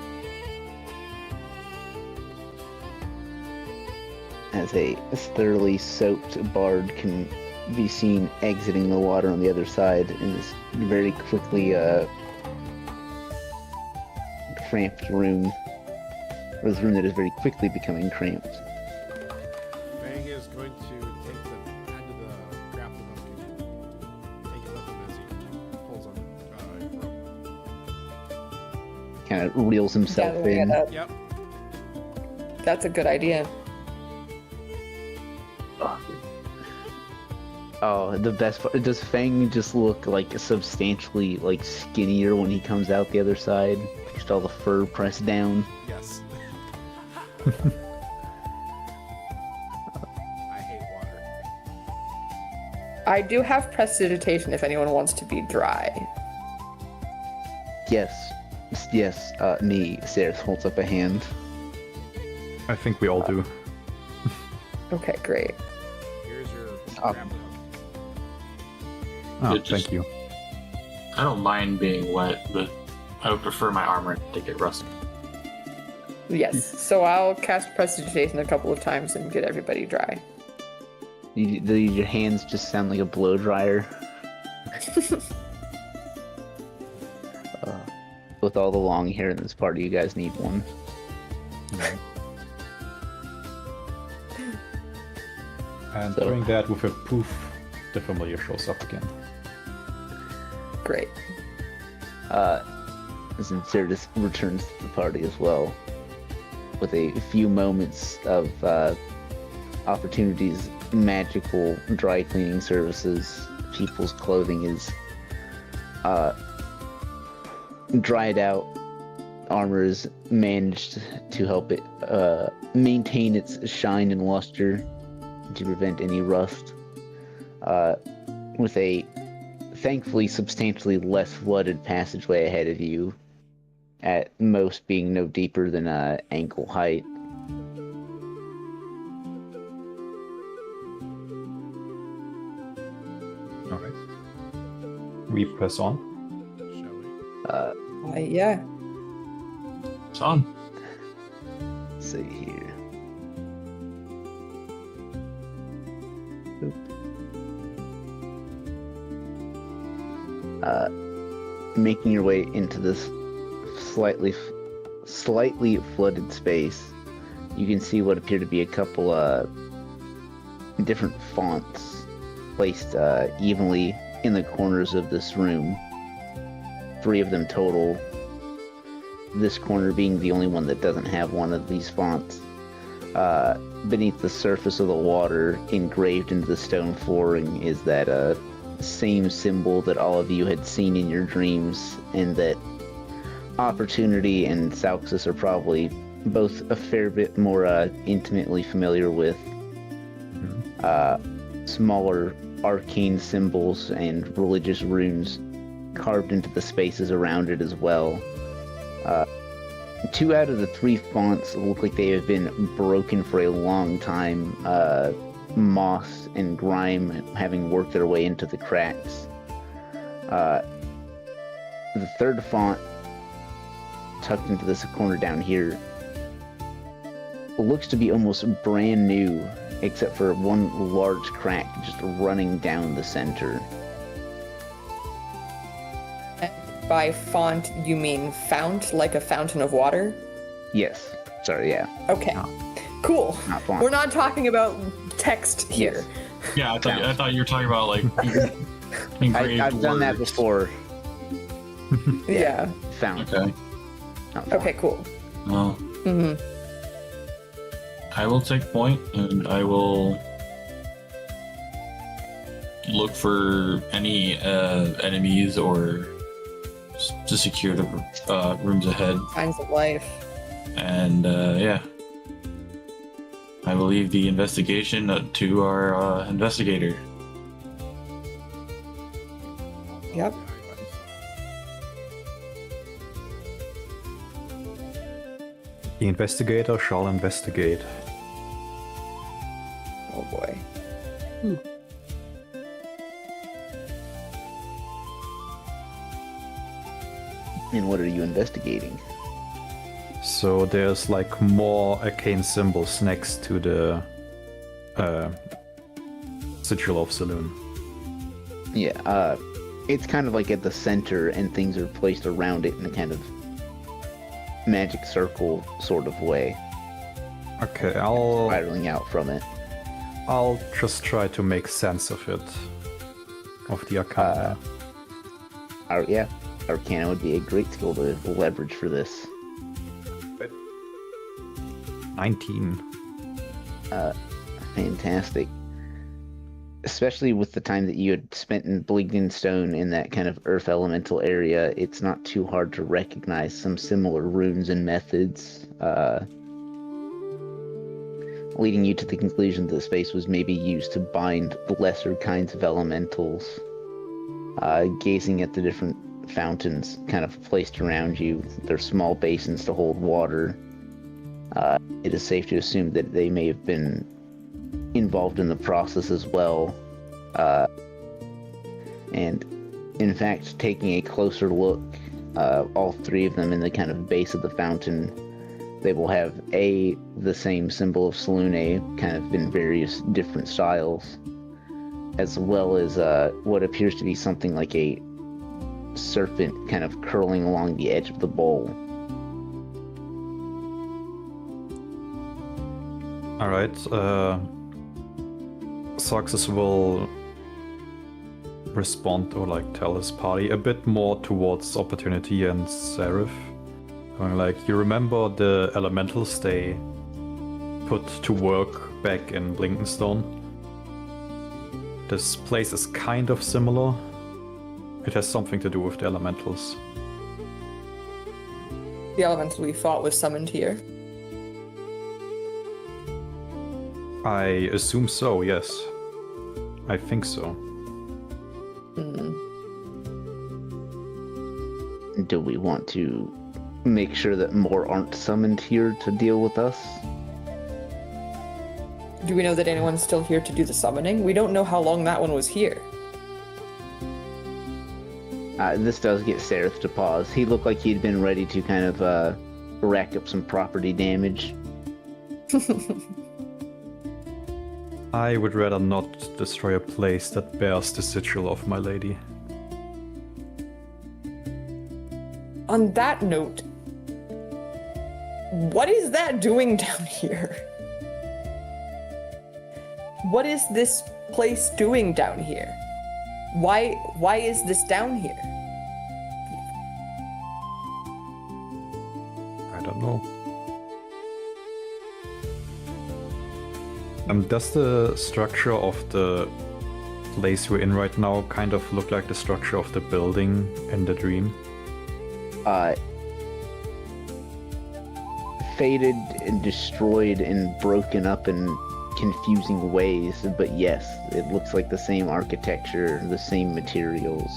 S2: as a thoroughly soaked bard can be seen exiting the water on the other side in this very quickly cramped room. Or this room that is very quickly becoming cramped.
S1: Fang is going to take the end of the grapple hook and take it with him as he pulls on rope.
S2: Kind of reels himself
S5: Gathering
S2: in.
S5: it up.
S1: Yep.
S5: That's a good idea.
S2: Oh, the best part. Does Fang just look like substantially like skinnier when he comes out the other side? Just all the fur pressed down.
S1: Yes. I hate water.
S5: I do have prestidigitation if anyone wants to be dry.
S2: Yes. Yes, me. Seraph holds up a hand.
S4: I think we all do.
S5: Okay, great.
S1: Here's your
S2: Oh.
S1: grapple hook.
S4: Oh,
S3: It just-
S4: thank you.
S3: I don't mind being wet, but I would prefer my armor to get rusty.
S5: Yes, so I'll cast prestidigitation a couple of times and get everybody dry.
S2: Your hands just sound like a blow dryer. With all the long hair in this party, you guys need one.
S4: And
S2: So-
S4: during that, with a poof, the familiar shows up again.
S5: Great.
S2: Sincertus returns to the party as well, with a few moments of opportunities, magical dry cleaning services. People's clothing is dried out. Armor is managed to help it maintain its shine and luster to prevent any rust. With a thankfully substantially less flooded passageway ahead of you, at most being no deeper than ankle height.
S4: Alright. We press on.
S1: Shall we?
S5: Yeah.
S3: It's on.
S2: Let's see here. Oop. Making your way into this slightly flooded space, you can see what appear to be a couple different fonts placed evenly in the corners of this room. 3 of them total. This corner being the only one that doesn't have one of these fonts. Beneath the surface of the water, engraved into the stone flooring, is that same symbol that all of you had seen in your dreams, and that Opportunity and Salxus are probably both a fair bit more intimately familiar with. Smaller arcane symbols and religious runes carved into the spaces around it as well. 2 out of the 3 fonts look like they have been broken for a long time, moss and grime having worked their way into the cracks. The 3rd font, tucked into this corner down here, looks to be almost brand new, except for one large crack just running down the center.
S5: By font, you mean fount, like a fountain of water?
S2: Yes. Sorry, yeah.
S5: Okay. Cool.
S2: Not font.
S5: We're not talking about text here.
S3: Yeah, I thought you were talking about like engraved
S2: I've done that
S3: words.
S2: before.
S5: Yeah.
S2: Found.
S3: Okay.
S2: Not font.
S5: Okay, cool.
S3: Well,
S5: hmm
S3: I will take point, and I will look for any enemies or to secure the rooms ahead.
S5: Signs of life.
S3: And yeah, I will leave the investigation to our investigator.
S5: Yep.
S4: The investigator shall investigate.
S5: Oh boy.
S2: And what are you investigating?
S4: So there's like more arcane symbols next to the Sigil of Saloon.
S2: Yeah, it's kind of like at the center, and things are placed around it in a kind of magic circle sort of way,
S4: Okay, I'll
S2: spiraling out from it.
S4: just try to make sense of it. Of the Arcana.
S2: Arcana would be a great skill to leverage for this.
S4: 19.
S2: Fantastic. Especially with the time that you had spent in Bleeding Stone in that kind of earth elemental area, it's not too hard to recognize some similar runes and methods, leading you to the conclusion that the space was maybe used to bind lesser kinds of elementals. Gazing at the different fountains kind of placed around you, they're small basins to hold water. It is safe to assume that they may have been involved in the process as well. And in fact, taking a closer look, all three of them in the kind of base of the fountain, they will have the same symbol of Selûne, kind of in various different styles, as well as what appears to be something like a serpent kind of curling along the edge of the bowl.
S4: Alright, Soxus will respond or like tell his party a bit more towards Opportunity and Seraph. Going like, you remember the elementals they put to work back in Blinkenstone? This place is kind of similar. It has something to do with the elementals.
S5: The elemental we fought was summoned here.
S4: I assume so, yes. I think so.
S2: Do we want to make sure that more aren't summoned here to deal with us?
S5: Do we know that anyone's still here to do the summoning? We don't know how long that one was here.
S2: This does get Seraph to pause. He looked like he'd been ready to kind of rack up some property damage.
S4: I would rather not destroy a place that bears the sigil of my lady.
S5: On that note, what is that doing down here? What is this place doing down here? Why is this down here?
S4: I don't know. Does the structure of the place we're in right now kind of look like the structure of the building in the dream?
S2: Faded and destroyed and broken up in confusing ways, but yes, it looks like the same architecture, the same materials,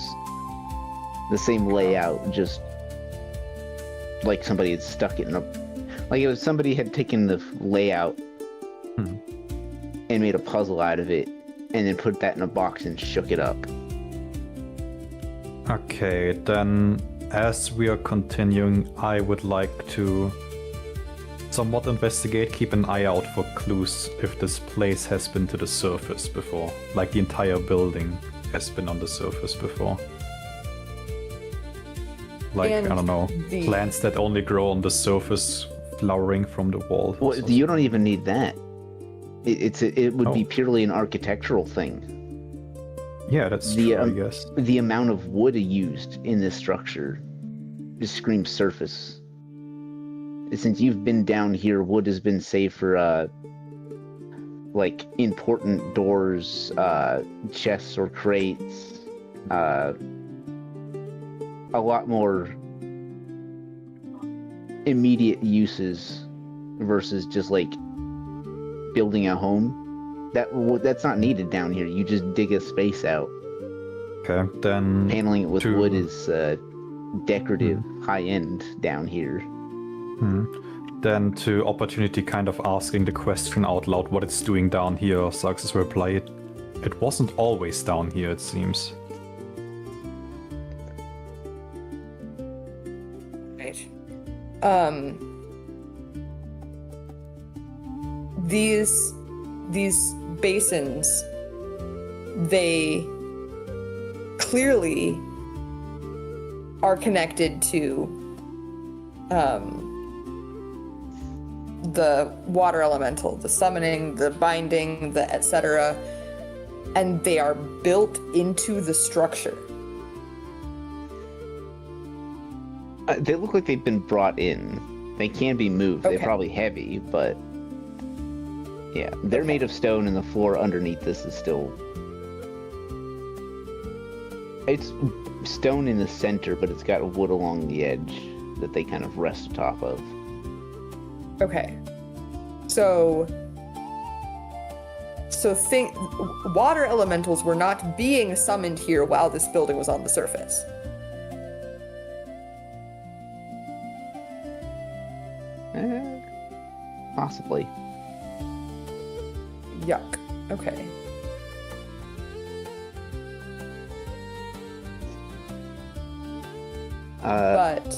S2: the same layout, just like somebody had stuck it in a... Like it was somebody had taken the layout and made a puzzle out of it, and then put that in a box and shook it up.
S4: Okay, then as we are continuing, I would like to somewhat investigate, keep an eye out for clues if this place has been to the surface before. Like the entire building has been on the surface before. Like,
S5: And
S4: I don't know,
S5: the-
S4: plants that only grow on the surface flowering from the wall.
S2: Well, you don't even need that. It would be
S4: Oh.
S2: purely an architectural thing.
S4: Yeah, that's
S2: the,
S4: true, I guess.
S2: The amount of wood used in this structure just screams surface. Since you've been down here, wood has been saved for like important doors, chests or crates, a lot more immediate uses versus just like building a home. That's not needed down here. You just dig a space out.
S4: Okay, then
S2: Paneling it with
S4: to-
S2: wood is decorative, high end down here.
S4: Then to Opportunity kind of asking the question out loud what it's doing down here, Sax's reply, it wasn't always down here, it seems.
S5: Right. These basins, they clearly are connected to the water elemental, the summoning, the binding, the etc. And they are built into the structure.
S2: They look like they've been brought in. They can be moved.
S5: Okay.
S2: They're probably heavy, but yeah, they're made of stone, and the floor underneath this is still. It's stone in the center, but it's got wood along the edge that they kind of rest atop of.
S5: Okay. So think water elementals were not being summoned here while this building was on the surface.
S2: Possibly.
S5: Yuck. Okay. But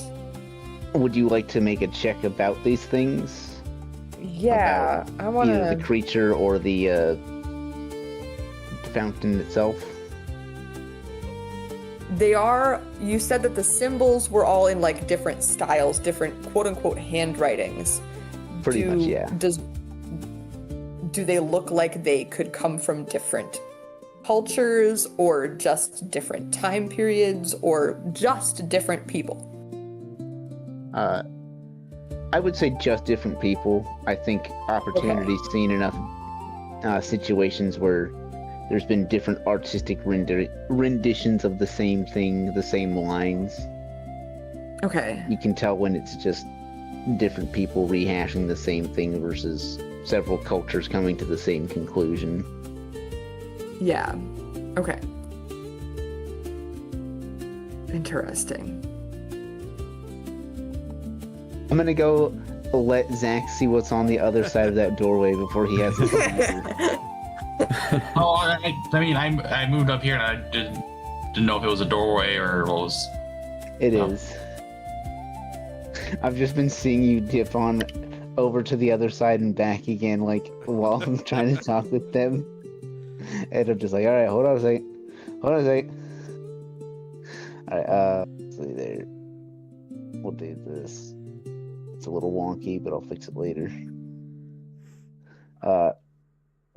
S2: Would you like to make a check about these things?
S5: yeah, I want
S2: Either the
S5: to.
S2: creature or the fountain itself?
S5: They are. You said that the symbols were all in like different styles, different quote unquote handwritings.
S2: Pretty much, yeah.
S5: Do they look like they could come from different cultures, or just different time periods, or just different people?
S2: I would say just different people. I think Opportunity's seen enough situations where there's been different artistic renditions of the same thing, the same lines.
S5: Okay.
S2: You can tell when it's just different people rehashing the same thing versus several cultures coming to the same conclusion.
S5: Yeah. Okay. Interesting.
S2: I'm gonna go let Zach see what's on the other side of that doorway before he has his answer.
S3: Oh, I mean, I moved up here and I didn't know if it was a doorway or what was.
S2: It
S3: Oh.
S2: is. I've just been seeing you dip on over to the other side and back again, like, while I'm trying to talk with them. And I'm just like, alright, hold on a second. Alright, let's see there. We'll do this. It's a little wonky, but I'll fix it later.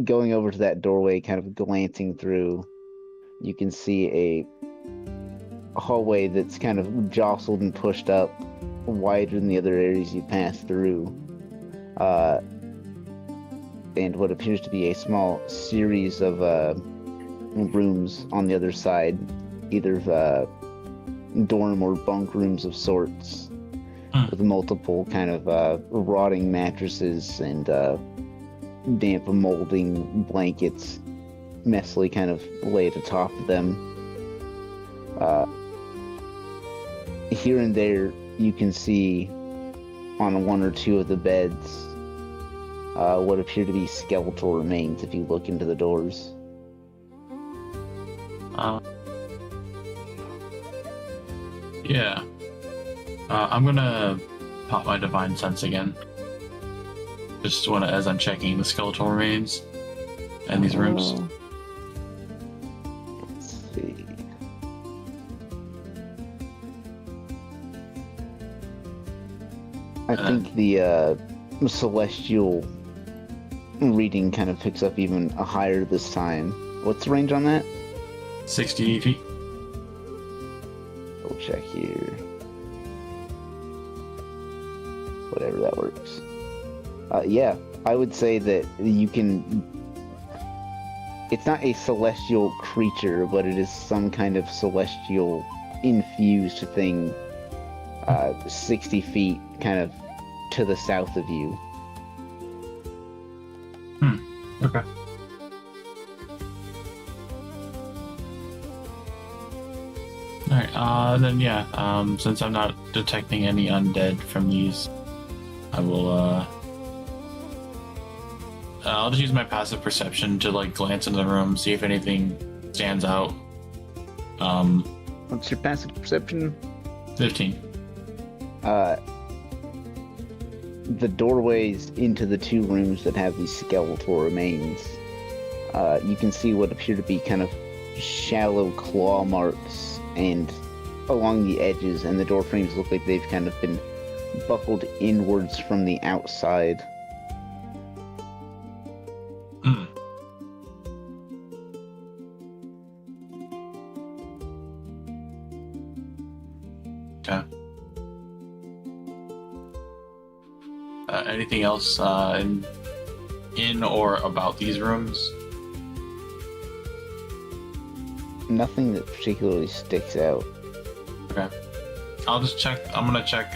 S2: Going over to that doorway, kind of glancing through, you can see a hallway that's kind of jostled and pushed up, wider than the other areas you pass through. And what appears to be a small series of rooms on the other side, either dorm or bunk rooms of sorts, with multiple kind of rotting mattresses and damp molding blankets messily kind of laid atop of them. Here and there you can see on one or two of the beds what appear to be skeletal remains if you look into the doors.
S3: Yeah. I'm gonna pop my divine sense again. Just as I'm checking the skeletal remains and these rooms.
S2: Let's see. I think the celestial reading kind of picks up even higher this time. What's the range on that?
S3: 60 feet.
S2: We'll check here. Whatever that works. Yeah, I would say that you can. It's not a celestial creature, but it is some kind of celestial infused thing. 60 feet, kind of to the south of you.
S3: Okay. Alright, then yeah, since I'm not detecting any undead from these, I will, I'll just use my passive perception to, like, glance into the room, see if anything stands out.
S2: What's your passive perception?
S3: 15.
S2: The doorways into the two rooms that have these skeletal remains you can see what appear to be kind of shallow claw marks and along the edges, and the door frames look like they've kind of been buckled inwards from the outside.
S3: Hmm. Okay. Anything else in or about these rooms?
S2: Nothing that particularly sticks out.
S3: Okay. I'll just check. I'm gonna check.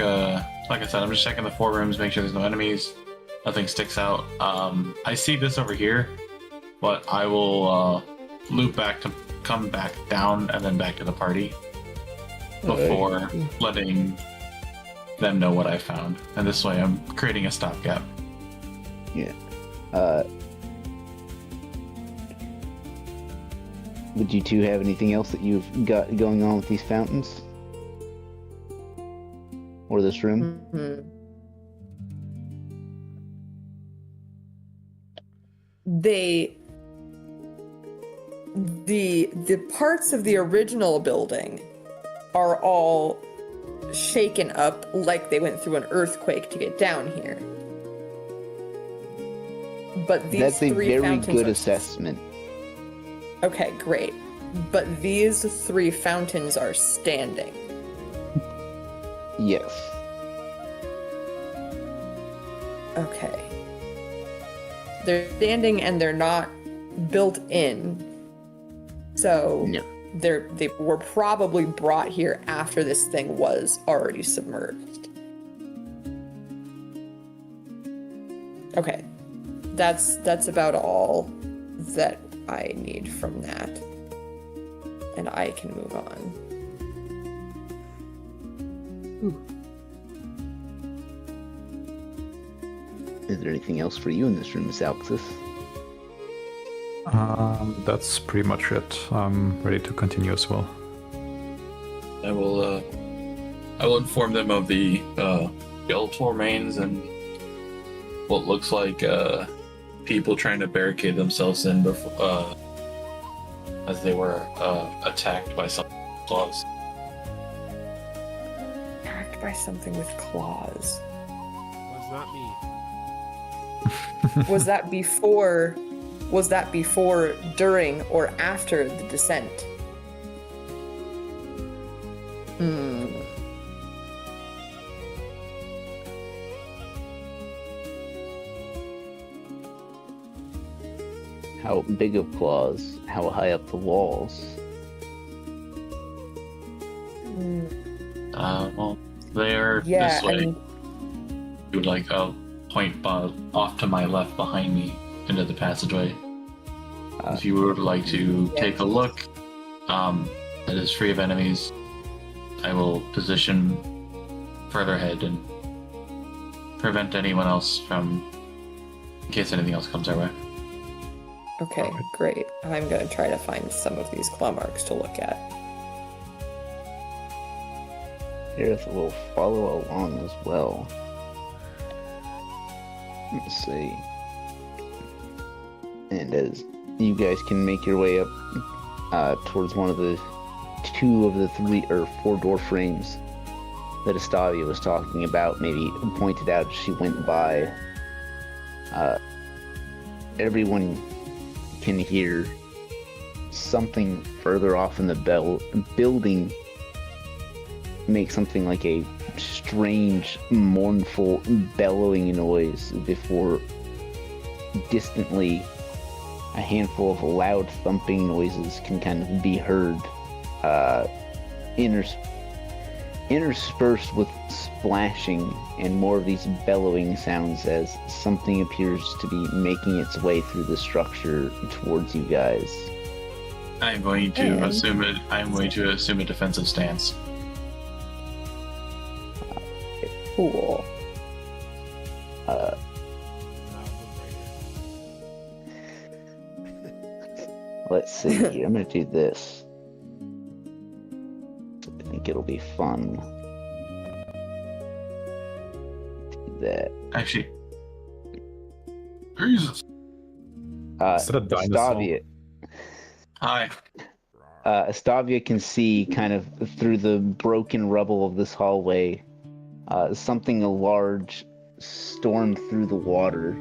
S3: Like I said, I'm just checking the 4 rooms, make sure there's no enemies. Nothing sticks out. I see this over here, but I will loop back to come back down and then back to the party before letting them know what I found. And this way, I'm creating a stopgap.
S2: Yeah. Would you two have anything else that you've got going on with these fountains? Or this room?
S5: Mhm. The parts of the original building are all shaken up like they went through an earthquake to get down here. But these
S2: That's a
S5: three
S2: very
S5: fountains
S2: good
S5: are-
S2: assessment.
S5: Okay, great. But these 3 fountains are standing.
S2: Yes.
S5: Okay. They're standing and they're not built in. So
S2: No.
S5: they were probably brought here after this thing was already submerged. Okay. That's about all that I need from that. And I can move on.
S2: Is there anything else for you in this room, Miss Alexis?
S4: That's pretty much it. I'm ready to continue as well.
S7: I will inform them of the skeletal remains and what looks like people trying to barricade themselves in before, as they were attacked by some claws.
S5: Attacked by something with claws.
S1: Was not me.
S5: Was that before, during, or after the descent?
S2: How big of claws? How high up the walls?
S3: Well, they're
S5: Yeah,
S3: this way.
S5: and
S3: You would like a point off to my left behind me into the passageway. If you would like to take a look, that is free of enemies. I will position further ahead and prevent anyone else from, in case anything else comes our way.
S5: okay, great. I'm gonna try to find some of these claw marks to look at.
S2: Aerith will follow along as well. Let's see. And as you guys can make your way up towards one of the 2 of the 3 or 4 door frames that Estavia was talking about, maybe pointed out as she went by, everyone can hear something further off in the building make something like a strange, mournful, bellowing noise before distantly a handful of loud thumping noises can kind of be heard, interspersed with splashing and more of these bellowing sounds as something appears to be making its way through the structure towards you guys.
S3: I'm going to
S5: And-
S3: assume it. I'm going to assume a defensive stance.
S5: Cool.
S2: Let's see here. I'm gonna do this. I think it'll be fun. Do that.
S3: Actually, Jesus.
S4: Is that a dinosaur?
S3: Hi.
S2: Estavia can see kind of through the broken rubble of this hallway something large stormed through the water.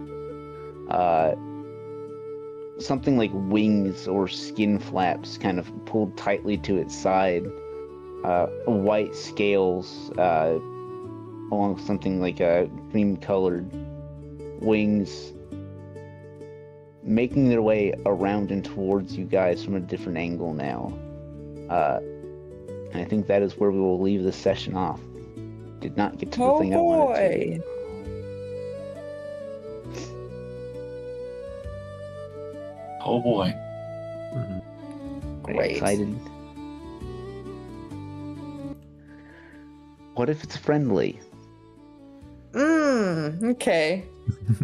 S2: Something like wings or skin flaps kind of pulled tightly to its side. White scales along with something like cream-colored wings making their way around and towards you guys from a different angle now. And I think that is where we will leave this session off. Did not get to the
S5: Oh
S2: thing I wanted
S5: boy.
S2: to.
S3: Oh boy.
S2: Very
S5: Great.
S2: excited. What if it's friendly?
S5: Okay.